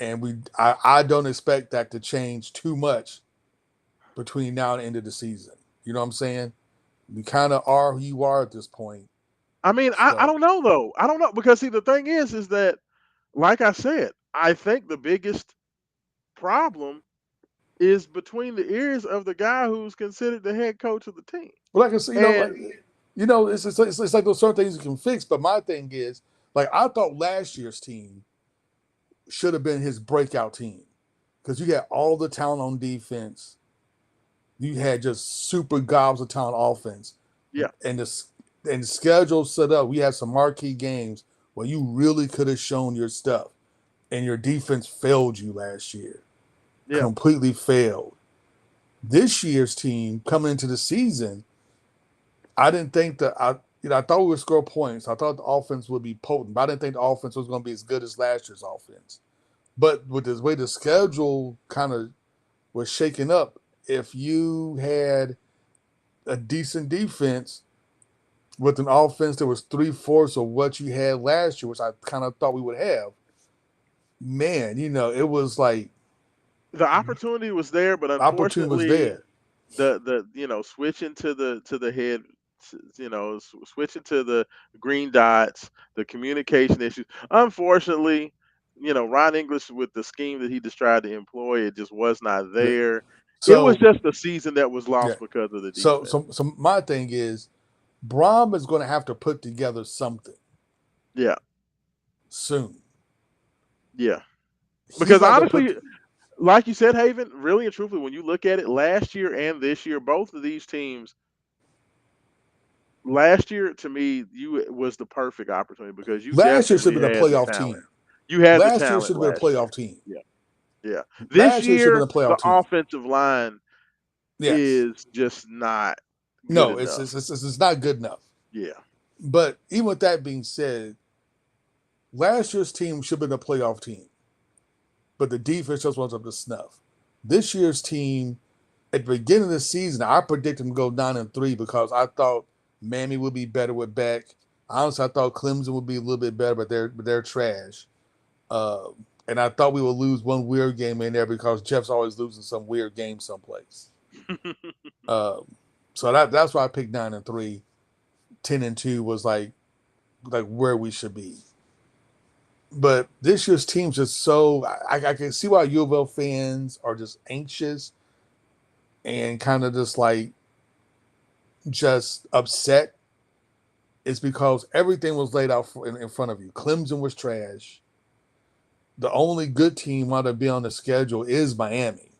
and I don't expect that to change too much between now and the end of the season. You know what I'm saying? You kind of are who you are at this point. I mean, I So don't know though. I don't know because see the thing is that like I said, I think the biggest problem is between the ears of the guy who's considered the head coach of the team. But like I said, And it's like those certain things you can fix. But my thing is, like I thought last year's team should have been his breakout team because you had all the talent on defense, you had just super gobs of talent offense, yeah, and the schedule set up. We had some marquee games where you really could have shown your stuff, and your defense failed you last year, yeah. completely failed. This year's team coming into the season, I didn't think that I thought we would score points. I thought the offense would be potent, but I didn't think the offense was going to be as good as last year's offense. But with the way the schedule kind of was shaking up, if you had a decent defense with an offense that was 3/4 of what you had last year, which I kind of thought we would have, man, it was like The opportunity was there, but opportunity was unfortunately there. the switching to the head switching to the green dots, the communication issues, unfortunately, Ron English with the scheme that he just tried to employ, it just was not Yeah. there. It was So just a season that was yeah. lost because of the So defense. so so my thing is Brom is going to have to put together something Yeah, soon. yeah, He's because not going to put. honestly, like you said, Haven, really and truthfully, when you look at it, last year and this year, both of these teams, last year to me, you was the perfect opportunity because you Last year should definitely have been a had the playoff talent. team. You had the Last year talent should have been a last year. playoff team. Yeah, yeah. This Last year should year, have been a the playoff team. offensive line Yes. is just not good No, enough. it's not good enough. Yeah, But even with that being said, last year's team should have been a playoff team, but the defense just wasn't up to snuff. This year's team, at the beginning of the season, I predicted them to go 9-3 because I thought Miami would be better with Beck. Honestly, I thought Clemson would be a little bit better, but they're trash. Uh, and I thought we would lose one weird game in there because Jeff's always losing some weird game someplace. Uh, so that's why I picked 9-3. 10-2 was like where we should be. But this year's team's just so I can see why U of L fans are just anxious and kind of just upset. It's because everything was laid out in front of you. Clemson was trash. The only good team want to be on the schedule is Miami,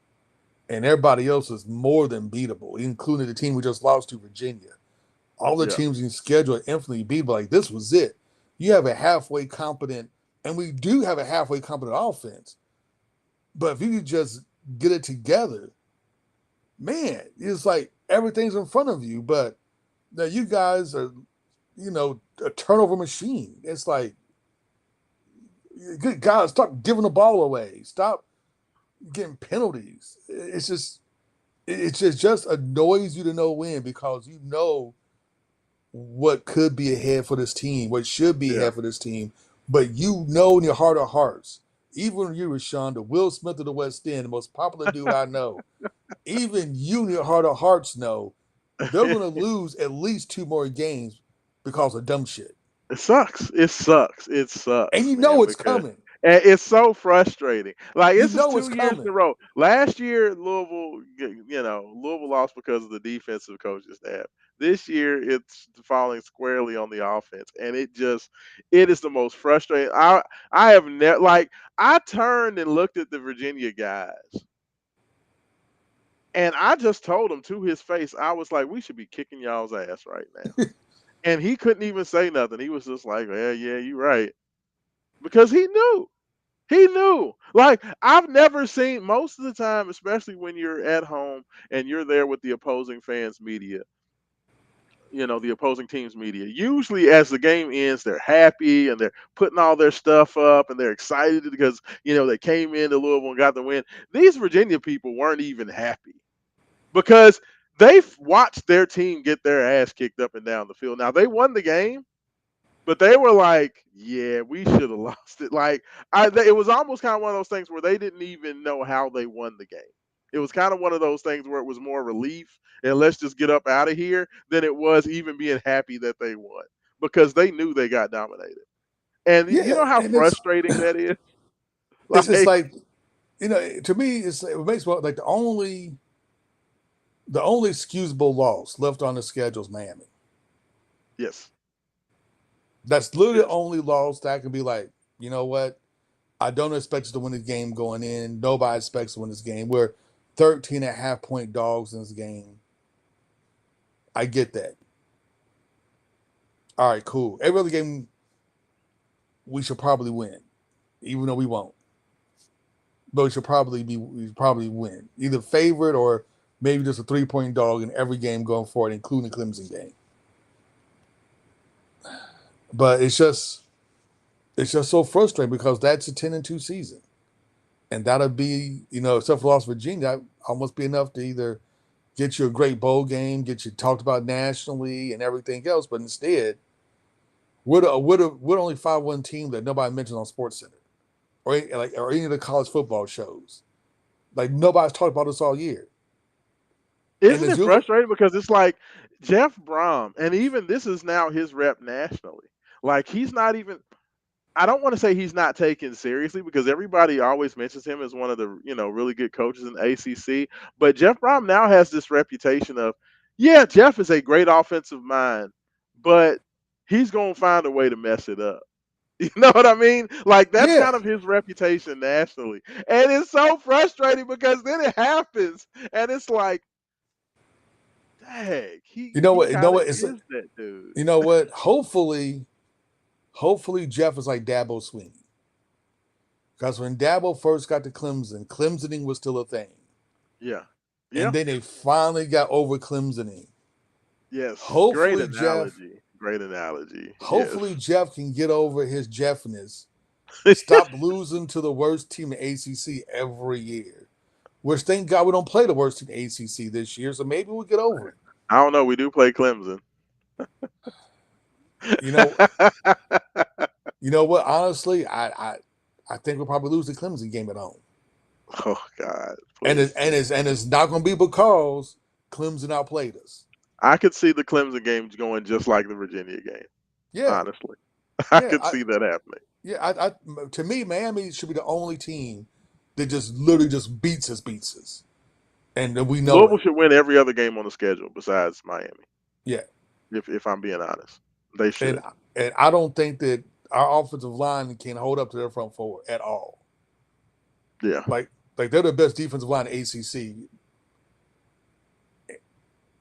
and everybody else is more than beatable, including the team we just lost to, Virginia. All the yeah, teams in schedule are infinitely beatable. Like this was it. You have a halfway competent, and we do have a halfway competent offense. But if you could just get it together, man, it's like everything's in front of you. But now you guys are, a turnover machine. It's like, good God, stop giving the ball away. Stop getting penalties. It just annoys you to no end because you know what could be ahead for this team, what should be yeah. ahead for this team, but you know in your heart of hearts, even you, Raashaan, the Will Smith of the West End, the most popular dude I know, even you in your heart of hearts know they're going to lose at least two more games because of dumb shit. It sucks. It sucks. It And sucks, you know man, it's because coming. and it's so frustrating. Like You this is know it's 2 years in a coming. row. Last year, Louisville lost because of the defensive coaching staff. This year, it's falling squarely on the offense, and it is the most frustrating. I have never like I turned and looked at the Virginia guys, and I just told him to his face, I was like, we should be kicking y'all's ass right now. And he couldn't even say nothing. He was just like, well, yeah, you're right. Because he knew. He knew. Like, I've never seen most of the time, especially when you're at home and you're there with the opposing fans' media, the opposing team's media. Usually, as the game ends, they're happy and they're putting all their stuff up and they're excited because, they came into Louisville and got the win. These Virginia people weren't even happy because they've watched their team get their ass kicked up and down the field. Now, they won the game, but they were like, "Yeah, we should have lost it." Like, it was almost kind of one of those things where they didn't even know how they won the game. It was kind of one of those things where it was more relief and let's just get up out of here than it was even being happy that they won because they knew they got dominated. And you Yeah, know how and it's frustrating that is. it's Like, like, to me, it makes like the only excusable loss left on the schedule is Miami. yes, That's literally the yes, only loss that I can be like, you know what? I don't expect us to win this game going in. Nobody expects to win this game. We're 13.5 point dogs in this game. I get that. All right, cool. Every other game we should probably win, even though we won't. But we probably win. Either favorite or maybe just a 3 point dog in every game going forward, including the Clemson game. But it's just so frustrating because that's a 10-2 season. And that'll be, except for lost Virginia, almost be enough to either get you a great bowl game, get you talked about nationally and everything else. But instead, we're the only 5-1 team that nobody mentions on Sports Center or any of the college football shows. Like nobody's talked about us all year. And isn't as it you frustrating because it's like Jeff Brom, and even this is now his rep nationally. Like he's not even I don't want to say he's not taken seriously because everybody always mentions him as one of the really good coaches in the ACC. But Jeff Brom now has this reputation of, yeah, Jeff is a great offensive mind, but he's gonna find a way to mess it up. You know what I mean? Like that's yeah, kind of his reputation nationally, and it's so frustrating because then it happens, and it's like, dang, he you know he what, kind of it's is that dude. you know what? Hopefully Jeff is like Dabo Sweeney. Because when Dabo first got to Clemson, Clemsoning was still a thing. Yeah. And Yeah. then they finally got over Clemsoning. Yes. Great Hopefully, Jeff, analogy. Great analogy. Yes. hopefully Jeff can get over his Jeffness. Stop losing to the worst team in ACC every year. Which thank God we don't play the worst team in ACC this year, so maybe we'll get over it. I don't know. We do play Clemson. You know, you know what? Honestly, I think we'll probably lose the Clemson game at home, Oh God, and please. it's not going to be because Clemson outplayed us. I could see the Clemson games going just like the Virginia game. Yeah, Honestly, I yeah, could see that happening. yeah. To me, Miami should be the only team that just literally just beats us, and we know Louisville it. should win every other game on the schedule besides Miami. Yeah, If I'm being honest, they and should. and I don't think that our offensive line can hold up to their front four at all. Yeah, Like they're the best defensive line in ACC,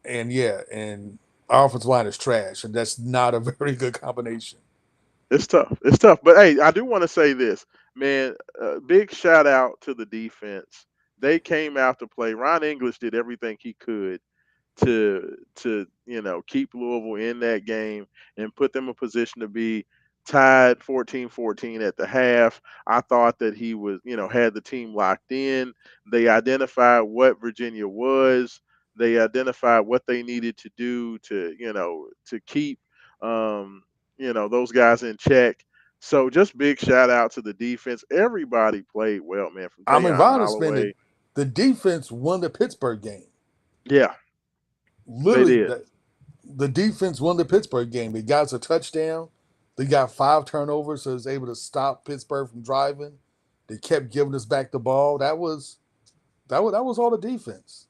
and yeah, and our offensive line is trash, and that's not a very good combination. it's tough. It's tough. But hey, I do want to say this, man. Big shout out to the defense. They came out to play. Ron English did everything he could to keep Louisville in that game and put them in a position to be tied 14-14 at the half. I thought that he was, had the team locked in. They identified what Virginia was. They identified what they needed to do to keep those guys in check. So just big shout out to the defense. Everybody played well, man, from I mean, Tayon Ron has been Holloway. the defense won the Pittsburgh game. Yeah, they Literally, did. the defense won the Pittsburgh game. They got us a touchdown. They got 5 turnovers, so it was able to stop Pittsburgh from driving. They kept giving us back the ball. That was all the defense.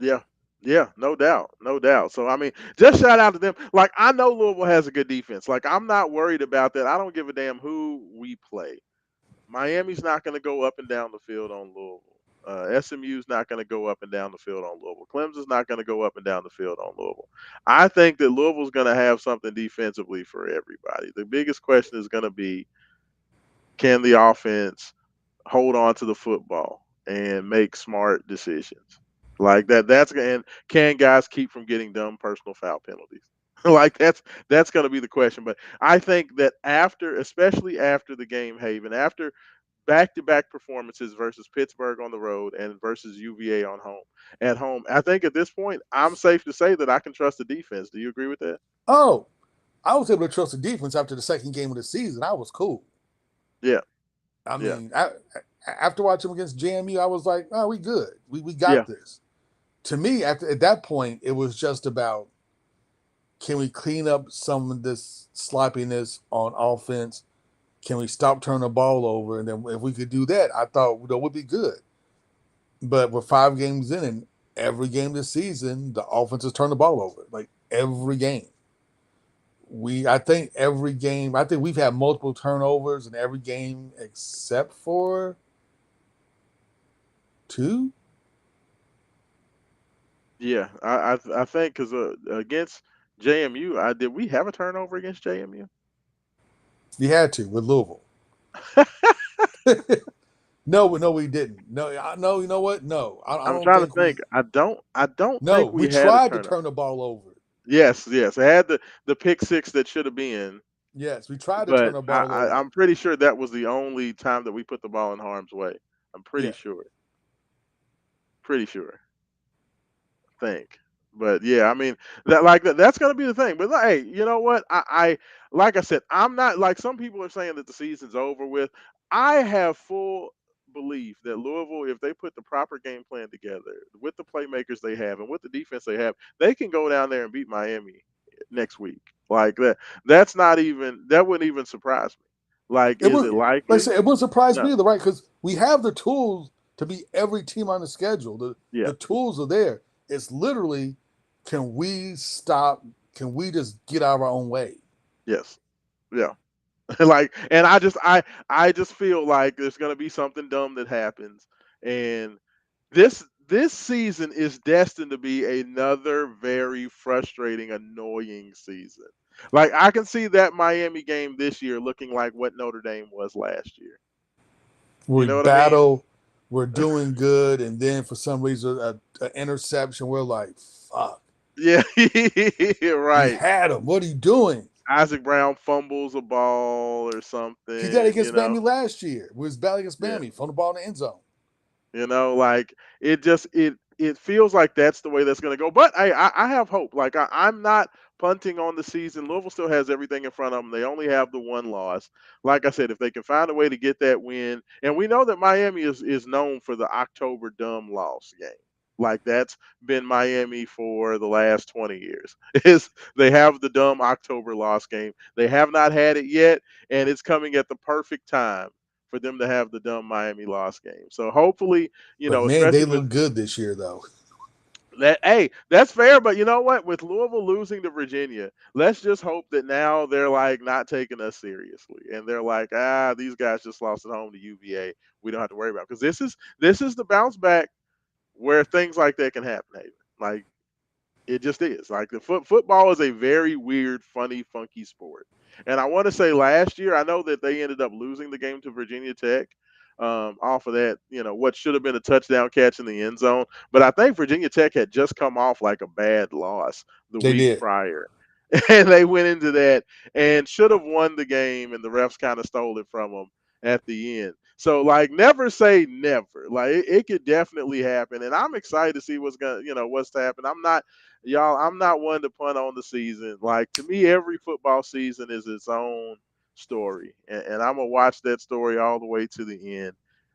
Yeah. Yeah, no doubt. No doubt. So I mean, just shout out to them. Like I know Louisville has a good defense. Like I'm not worried about that. I don't give a damn who we play. Miami's not going to go up and down the field on Louisville. SMU's not going to go up and down the field on Louisville. Clemson's not going to go up and down the field on Louisville. I think that Louisville's going to have something defensively for everybody. The biggest question is going to be, can the offense hold on to the football and make smart decisions like that? And can guys keep from getting dumb personal foul penalties? Like that's going to be the question. But I think that especially after the game, Haven, after back-to-back performances versus Pittsburgh on the road and versus UVA at home, I think at this point I'm safe to say that I can trust the defense. Do you agree with that? Oh, I was able to trust the defense after the second game of the season. I was cool. Yeah, I yeah, mean, after watching them against JMU, I was like, "Oh, we good. We yeah, got this." To me, at that point, it was just about, can we clean up some of this sloppiness on offense? Can we stop turning the ball over? And then if we could do that, I thought that would be good. But we're 5 games in, and every game this season, the offense has turned the ball over. Like every game. I think every game, I think we've had multiple turnovers in every game except for two. yeah. I think because against JMU, I did we have a turnover against JMU? We had to with Louisville. No, we didn't. No. You know what? No, I I'm don't trying to think think. we. I don't No, think we we had a tried to turnover. turn the ball over. Yes, yes. I had the pick six that should have been, Yes, we tried to turn but the ball over. I'm pretty sure that was the only time that we put the ball in harm's way. I'm pretty Yeah, sure. Pretty sure. Think. But yeah, I mean that's gonna be the thing. But hey, you know what? I like I said, I'm not like some people are saying that the season's over with. I have full belief that Louisville, if they put the proper game plan together with the playmakers they have and with the defense they have, they can go down there and beat Miami next week. Like that wouldn't even surprise me. Like, it is was it like I likely? said, it wouldn't surprise No. me either, right? Because we have the tools to beat every team on the schedule. The Yeah. the tools are there. It's literally, can we stop? Can we just get out of our own way? Yes. Yeah. Like, and I just feel like there's gonna be something dumb that happens, and this season is destined to be another very frustrating, annoying season. Like I can see that Miami game this year looking like what Notre Dame was last year. You We know what I mean? battle, we're doing good, and then for some reason, a interception. We're like, fuck, Yeah, you right. had him. What are you doing? Isaac Brown fumbles a ball or He did it something, you against know. Miami last year. We was battling against Yeah. Miami, from the ball in the end zone. Like it feels like that's the way that's going to go. But I have hope. Like I'm not punting on the season. Louisville still has everything in front of them. They only have the one loss. Like I said, if they can find a way to get that win, and we know that Miami is known for the October dumb loss game. Like that's been Miami for the last 20 years. Is they have the dumb October loss game. They have not had it yet, and it's coming at the perfect time for them to have the dumb Miami loss game. So hopefully, But man, they especially with look good this year, though. that, hey, that's fair. But you know what? With Louisville losing to Virginia, let's just hope that now they're like not taking us seriously, and they're like, these guys just lost at home to UVA. We don't have to worry about because this is the bounce back where things like that can happen. Hayden. Like it just is. Like the football is a very weird, funny, funky sport. And I want to say last year, I know that they ended up losing the game to Virginia Tech off of that, what should have been a touchdown catch in the end zone. But I think Virginia Tech had just come off like a bad loss the They week did. prior. And they went into that and should have won the game, and the refs kind of stole it from them at the end. So, like, never say never. Like, it could definitely happen, and I'm excited to see what's to happen. Y'all, I'm not one to punt on the season. Like to me, every football season is its own story, and I'm gonna watch that story all the way to the end,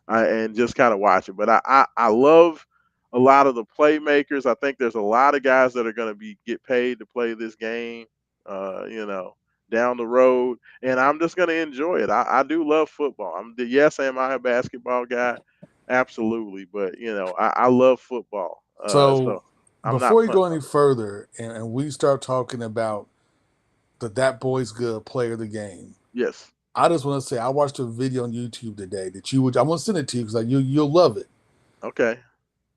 and just kind of watch it. But I love a lot of the playmakers. I think there's a lot of guys that are gonna be get paid to play this game, uh, you know, down the road, and I'm just gonna enjoy it. I do love football. Yes, am I a basketball guy? Absolutely, but I love football. So So I'm not before you go punting any on it. further, and we start talking about that boy's good player of the game, Yes. I just want to say I watched a video on YouTube today that you would. I want to send it to you because like you'll love it. Okay.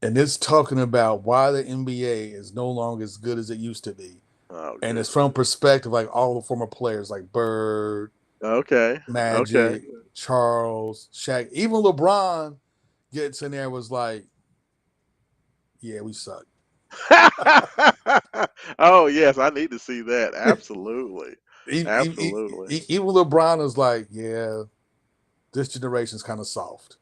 And it's talking about why the NBA is no longer as good as it used to be, Oh and it's goodness. from perspective like all the former players like Bird, Okay. Okay. Magic, Charles, Shaq, even LeBron gets in there was like, yeah, we suck. Oh yes, I need to see that. Absolutely. Absolutely. Even LeBron is like, yeah, this generation's kind of soft.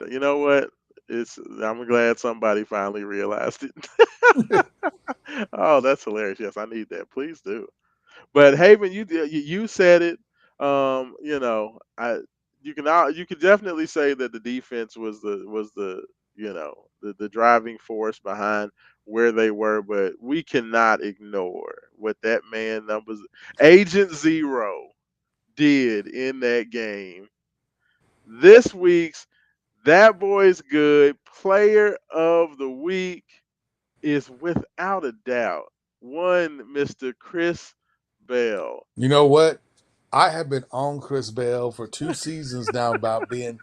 You know what? I'm glad somebody finally realized it. Oh, that's hilarious. Yes, I need that. Please do. But Haven, you said it. I you could definitely say that the defense was the driving force behind where they were, but we cannot ignore what that man numbers Agent Zero did in that game. This week's That Boy's Good Player of the Week is without a doubt one Mr. Chris Bell. You know what? I have been on Chris Bell for 2 seasons now about being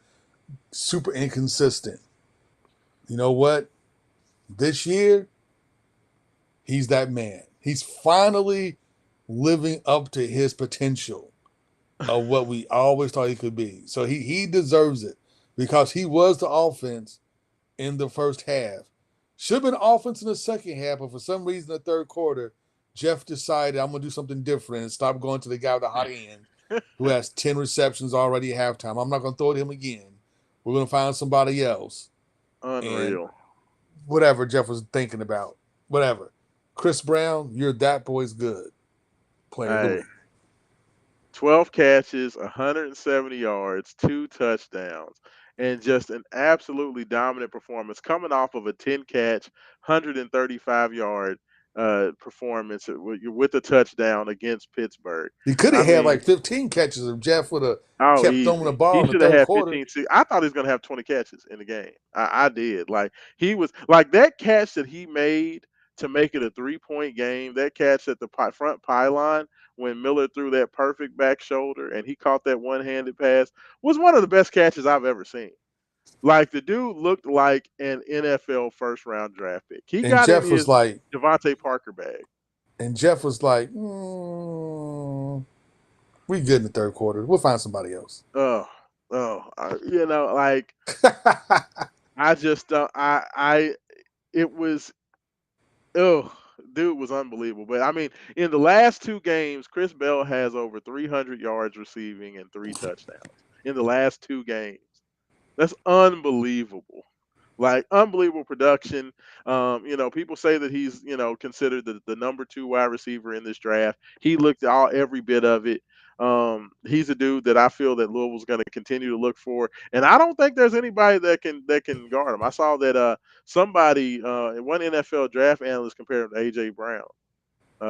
super inconsistent. You know what? This year, he's that man. He's finally living up to his potential of what we always thought he could be. So he deserves it because he was the offense in the first half. Should have been offense in the second half, but for some reason, the third quarter, Jeff decided I'm gonna do something different and stop going to the guy with the hot hand who has 10 receptions already at halftime. I'm not gonna throw it to him again. We're gonna find somebody else. And Unreal. whatever Jeff was thinking about, whatever. Chris Brown, you're that boy's good player of the Hey, week. 12 catches, 170 yards, two touchdowns, and just an absolutely dominant performance coming off of a 10 catch, 135-yard performance with a touchdown against Pittsburgh. He could I have had like mean, 15 catches if Jeff would have oh, kept throwing the easy. ball He in the should have third had quarter. 15. I thought he was going to have 20 catches in the game. I did. Like, he was like that catch that he made to make it a 3-point game, that catch at the front pylon when Miller threw that perfect back shoulder and he caught that one handed pass was one of the best catches I've ever seen. Like, the dude looked like an NFL first round draft pick. He And got in Jeff was his like, Devontae Parker bag. we good in the third quarter. We'll find somebody else. Ugh. like I just don't. I it was oh, dude was unbelievable. But I mean, in the last two games, Chris Bell has over 300 yards receiving and three touchdowns in the last two games. That's unbelievable. Like unbelievable production. People say that he's considered the number two wide receiver in this draft. He looked at all every bit of it. He's a dude that I feel that Louisville's going to continue to look for, and I don't think there's anybody that can guard him. I saw that somebody, one NFL draft analyst compared him to AJ Brown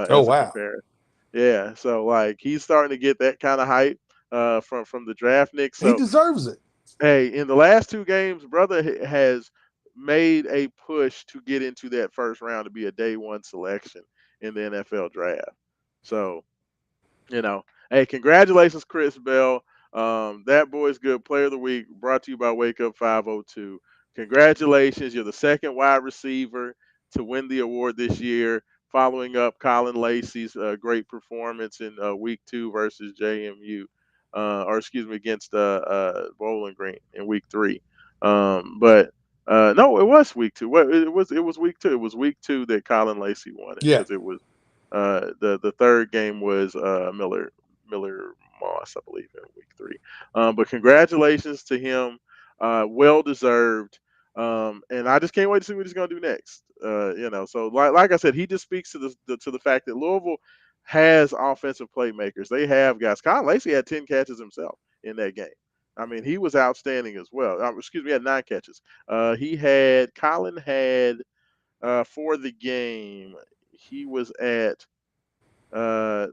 Oh as a wow, comparison. Yeah, so like he's starting to get that kind of hype from the draft, Nick. he So deserves it. hey, in the last two games, brother has made a push to get into that first round to be a day one selection in the NFL draft. So you know, hey, congratulations, Chris Bell. That boy's good. Player of the week brought to you by Wake Up 502. Congratulations, you're the second wide receiver to win the award this year, following up Colin Lacey's great performance in week two versus JMU, or excuse me, against Bowling Green in week three. But no, it was week two. What it was week two. It was week two that Colin Lacey won it Yeah, because it was the third game was Miller Moss, I believe, in week three. But congratulations to him, well deserved. And I just can't wait to see what he's going to do next. So like I said, he just speaks to the fact that Louisville has offensive playmakers. They have guys. Kyle Lacey had 10 catches himself in that game. I mean, he was outstanding as well. Excuse me, he had 9 catches. Colin had for the game. He was at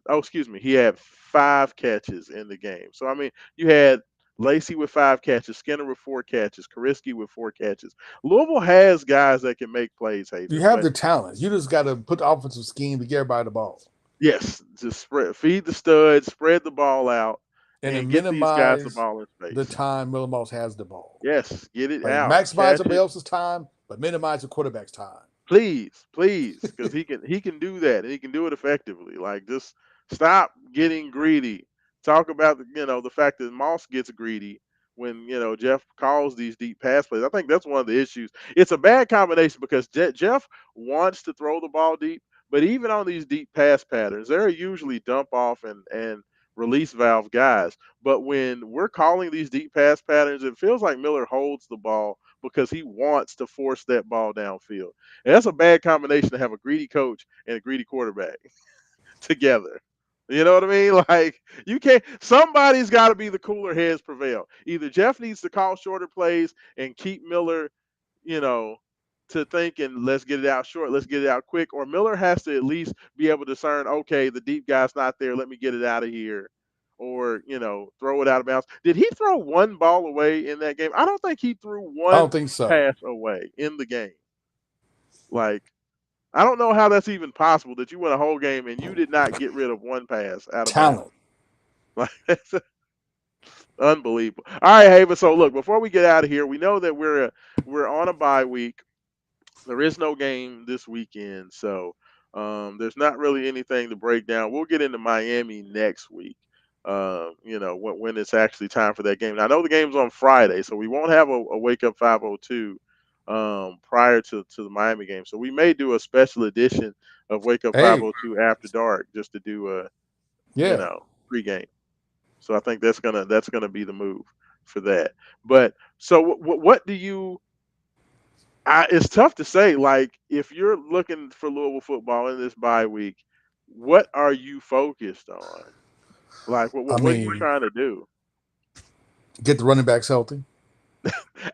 excuse me, he had 5 catches in the game. So I mean, you had Lacey with 5 catches, Skinner with 4 catches, Kariski with 4 catches. Louisville has guys that can make plays, you Haven. have But the talent. You just got to put the offensive scheme to get everybody the ball yes, just feed the studs, spread the ball out, and and then get these guys the minimize ball in the space. time Miller Moss has the ball. Yes, get it Like out, maximize catch everybody it. else's time, but minimize the quarterback's time. Please, because he can do that and he can do it effectively. Like just stop getting greedy. Talk about the fact that Moss gets greedy when Jeff calls these deep pass plays. I think that's one of the issues. It's a bad combination because Jeff wants to throw the ball deep, but even on these deep pass patterns, there are usually dump off and release valve guys. But when we're calling these deep pass patterns, it feels like Miller holds the ball because he wants to force that ball downfield. And that's a bad combination to have a greedy coach and a greedy quarterback together. You know what I mean? Like you can't. Somebody's got to be the cooler heads prevail. Either Jeff needs to call shorter plays and keep Miller, you know, to thinking let's get it out short, let's get it out quick, or Miller has to at least be able to discern. Okay, the deep guy's not there. Let me get it out of here, or throw it out of bounds. Did he throw one ball away in that game? I don't think he threw I don't one think so. pass away in the game. Like I don't know how that's even possible that you win a whole game and you did not get rid of one pass out of Talent. bounds. Like that's unbelievable. All right, Haven. So look, before we get out of here, we know that we're on a bye week. There is no game this weekend, so there's not really anything to break down. We'll get into Miami next week. When it's actually time for that game. Now, I know the game's on Friday, so we won't have a wake up 502 prior to the Miami game. So we may do a special edition of Wake Up Hey, 502 after dark just to do a yeah. pregame. So I think that's gonna be the move for that. But so what do you it's tough to say. Like, if you're looking for Louisville football in this bye week, what are you focused on? Like, what I what, what are you mean, trying to do? get the running backs healthy.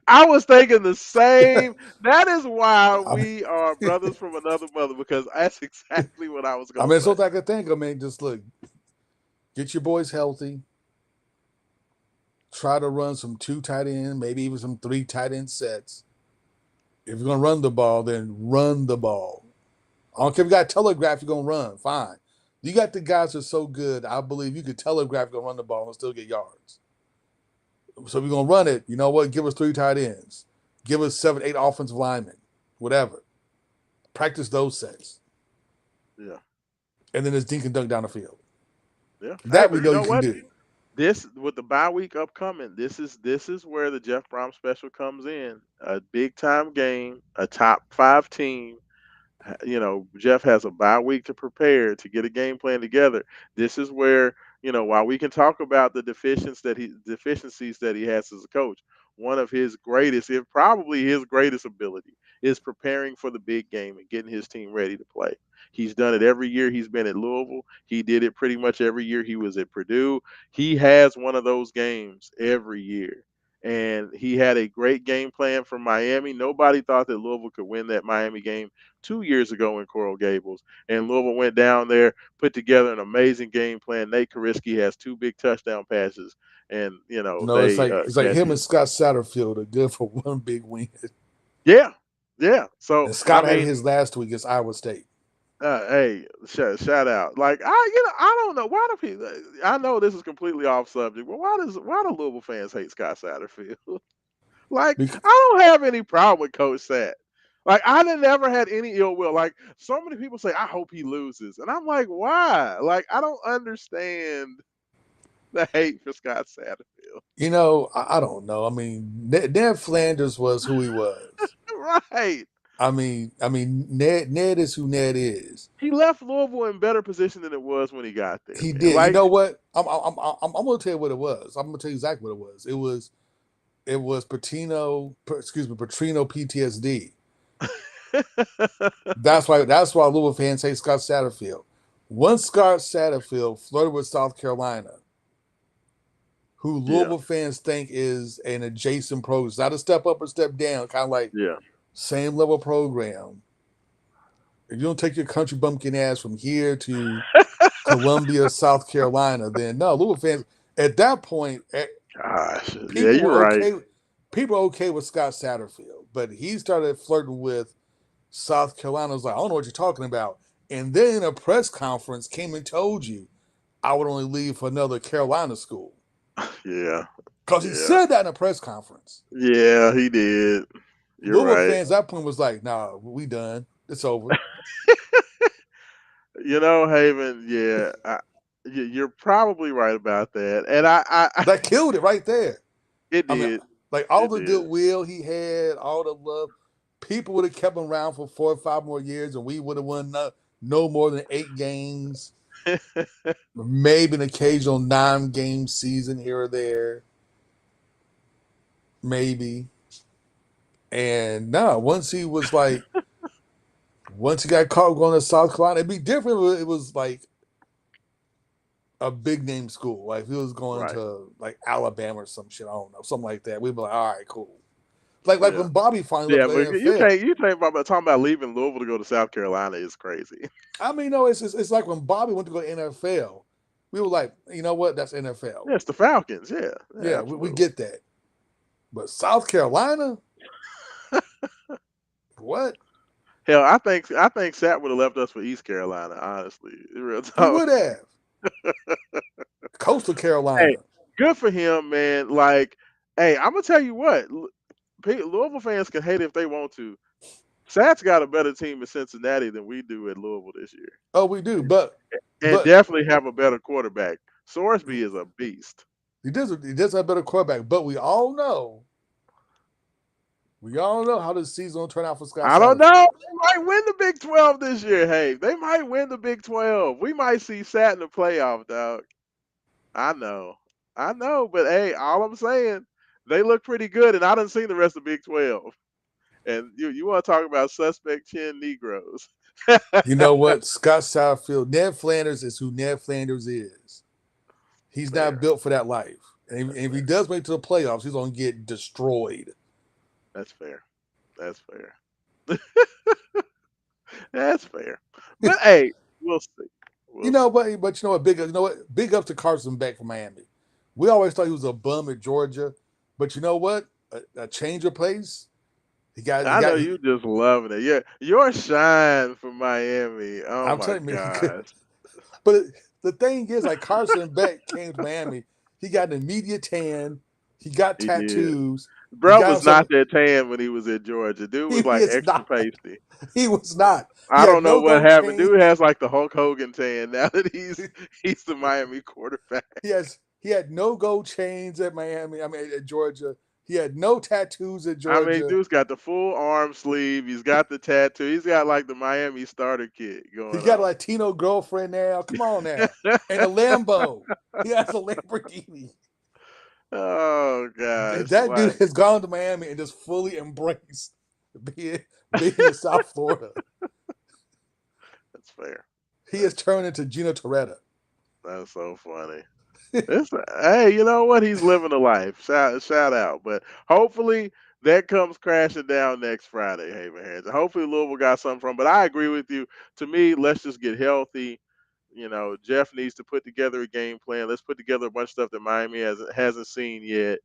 I was thinking the same. That is why I mean, we are brothers from another mother because that's exactly what I was I gonna mean, it's say. all I could think. I mean, just look, get your boys healthy. Try to run some two tight end, maybe even some three tight end sets. If you're gonna run the ball, then run the ball. I don't care if you got telegraph, you're gonna run. Fine. You got the guys that are so good. I believe you could telegraph you're gonna run the ball and still get yards. So if you're gonna run it, you know what? Give us three tight ends. Give us 7, 8 offensive linemen. Whatever. Practice those sets. Yeah, And then it's dink and dunk down the field. yeah. Hey, That we but you know you know can what? do. this with the bye week upcoming, this is where the Jeff Brom special comes in. A big time game, a top five team. Jeff has a bye week to prepare to get a game plan together. This is where, while we can talk about the deficiencies that he has as a coach, one of his greatest, if probably his greatest ability, is preparing for the big game and getting his team ready to play. He's done it every year he's been at Louisville. He did it pretty much every year he was at Purdue. He has one of those games every year. And he had a great game plan for Miami. Nobody thought that Louisville could win that Miami game 2 years ago in Coral Gables. And Louisville went down there, put together an amazing game plan. Nate Kariski has two big touchdown passes, and No, they it's like him cashed and it. Scott Satterfield are good for one big win. Yeah, yeah. So And I Scott had mean, his last week against Iowa State. hey, shout out. Like I don't know why do people. I know this is completely off subject, but why do Louisville fans hate Scott Satterfield? Like, Because, I don't have any problem with Coach Sat. Like, I done never had any ill will. Like, so many people say, I hope he loses. And I'm like, why? Like, I don't understand the hate for Scott Satterfield. I don't know. I mean, Ned Flanders was who he was. Right. Ned is who Ned is. He left Louisville in better position than it was when he got there, He man. did. You Like, know what? I'm going to tell you what it was. I'm going to tell you exactly what it was. It was Petrino PTSD. That's why Louisville fans hate Scott Satterfield. Once Scott Satterfield flirted with South Carolina, who yeah, Louisville fans think is an adjacent program, it's not a step up or step down, kind of like yeah. same level program. If you don't take your country bumpkin ass from here to Columbia, South Carolina, then no, Louisville fans at that point, Gosh. Yeah, people you're were right. okay. People were okay with Scott Satterfield, but he started flirting with South Carolina. I was like, I don't know what you're talking about. And then a press conference came and told you I would only leave for another Carolina school Yeah, because he yeah. said that in a press conference. Yeah, he did. You're Louisville right. fans at that point was like, nah, we done. It's over. Haven, yeah, you're probably right about that. And I That killed it right there. it I mean, did. like all It the did. goodwill he had, all the love, people would have kept him around for 4 or 5 more years, and we would have won no more than 8 games, maybe an occasional 9 game season here or there, maybe. And no, once he got caught going to South Carolina, it'd be different. If it was like a big name school, like if he was going Right. to like Alabama or some shit. I don't know, something like that. We'd be like, all right, cool. Like Yeah. when Bobby finally left Yeah, for the but you NFL. can't you think about talking about leaving Louisville to go to South Carolina is crazy. I mean, no, it's like when Bobby went to go to NFL. We were like, you know what? That's NFL. Yeah, it's the Falcons. Yeah. Yeah, Yeah, we absolutely. get that. But South Carolina, what? Hell, I think Sat would have left us for East Carolina, honestly. Real He talk. would have. Coastal Hey, Carolina. good for him, man. Like, hey, I'm gonna tell you what. Louisville fans can hate if they want to. Sat's got a better team in Cincinnati than we do at Louisville this year, Oh, we do, and but definitely have a better quarterback. Sorsby is a beast. he does have a better quarterback. But we all know how this season will turn out for Scott I don't know. Satterfield. They might win the Big 12 this year. Hey, they might win the Big 12. We might see Sat in the playoff, dog. I know. I know. But hey, all I'm saying, they look pretty good, and I done seen the rest of Big 12. And you want to talk about suspect chin Negroes? You know what? Scott Satterfield, Ned Flanders is who Ned Flanders is. He's not Fair. built for that life. And if, That's if he fair. does make it to the playoffs, he's going to get destroyed. That's fair. That's fair. That's fair. But hey, we'll see. You We'll know, see. but big up to Carson Beck from Miami. We always thought he was a bum at Georgia, but you know what? A change of pace. He got he I know got. He, you just loving it. Yeah, your shine for Miami. Oh I'm my telling you, gosh, but the thing is, like Carson Beck came to Miami, he got an immediate tan. He got he did. tattoos. He Bro got was not himself. that tan when he was at Georgia. Dude He was like is extra not. pasty. He was not. He I had don't know no what gold happened. chain. Dude has like the Hulk Hogan tan now that he's the Miami quarterback. He has He had no gold chains at Miami. I mean, at Georgia. He had no tattoos at I mean, Georgia. dude's got the full arm sleeve. He's got the tattoo. He's got like the Miami starter kit He going got a on. Latino girlfriend now. Come on now. And a Lambo. He has a Lamborghini. Oh gosh, That dude like has gone to Miami and just fully embraced being, being in South Florida. that's fair. He has That's turned into Gino Toretta. that's so funny. It's, hey, you know what? He's living a life. Shout out. But hopefully that comes crashing down next Friday, Haven Hands. Hopefully Louisville got something from. But I agree with you. To me, let's just get healthy. Jeff needs to put together a game plan. Let's put together a bunch of stuff that Miami hasn't seen yet,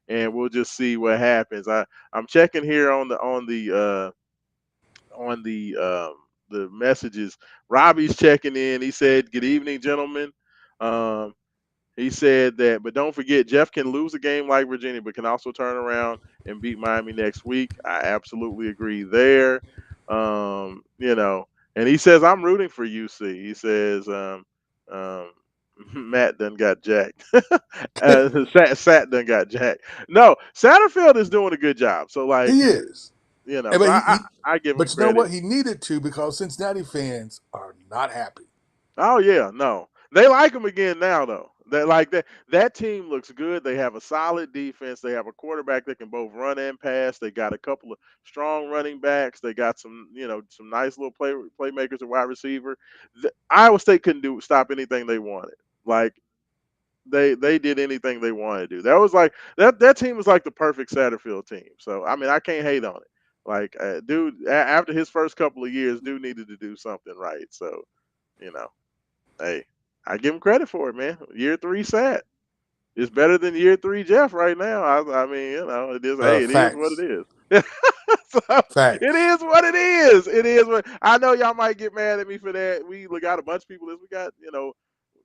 and we'll just see what happens. I'm checking here on the messages. Robbie's checking in. He said, "Good evening, gentlemen." Um, he said that, but don't forget, Jeff can lose a game like Virginia, but can also turn around and beat Miami next week. I absolutely agree there. You know, and he says I'm rooting for UC. He says um, Matt done got jacked. Sat done got jacked. No, Satterfield is doing a good job. So like, He is. so But I give him but you know credit. what? He needed to because Cincinnati fans are not happy. Oh yeah, no. They like him again now though. That team looks good. They have a solid defense. They have a quarterback that can both run and pass. They got a couple of strong running backs. They got some nice little playmakers at wide receiver. Iowa State couldn't stop anything they wanted. Like they did anything they wanted to do. That was like that team was like the perfect Satterfield team. So I mean, I can't hate on it. Like dude, after his first couple of years, dude needed to do something right. So you know. Hey, I give him credit for it, man. Year three Sat. It's better than year three Jeff right now. I mean, it is. Hey, it is what it Facts. is. So it Facts. is what it is. It is what I know. Y'all might get mad at me for that. We got a bunch of people. We got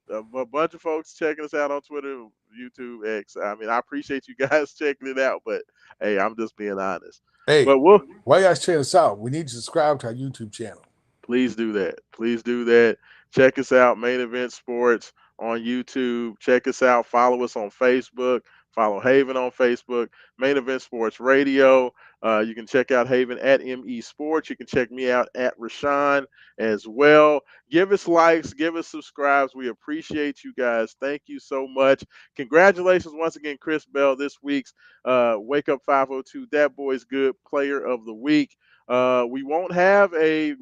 a bunch of folks checking us out on Twitter, YouTube, X. I mean, I appreciate you guys checking it out, but hey, I'm just being honest. Hey, But we'll why you guys checking us out? We need to subscribe to our YouTube channel. Please do that. Please do that. Check us out, Main Event Sports on YouTube. Check us out. Follow us on Facebook. Follow Haven on Facebook. Main Event Sports Radio. You can check out Haven at ME Sports. You can check me out at Raashaan as well. Give us likes. Give us subscribes. We appreciate you guys. Thank you so much. Congratulations once again, Chris Bell, this week's Wake Up 502 That Boy's Good Player of the Week. We won't have a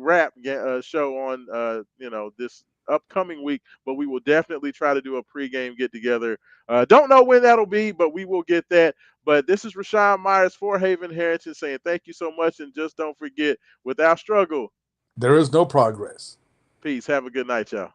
show on this upcoming week, but we will definitely try to do a pregame get together. Don't know when that'll be, but we will get that. But this is Raashaan Myers for Haven Heritage saying thank you so much, and just don't forget, without struggle, There is no progress. peace. Have a good night, y'all.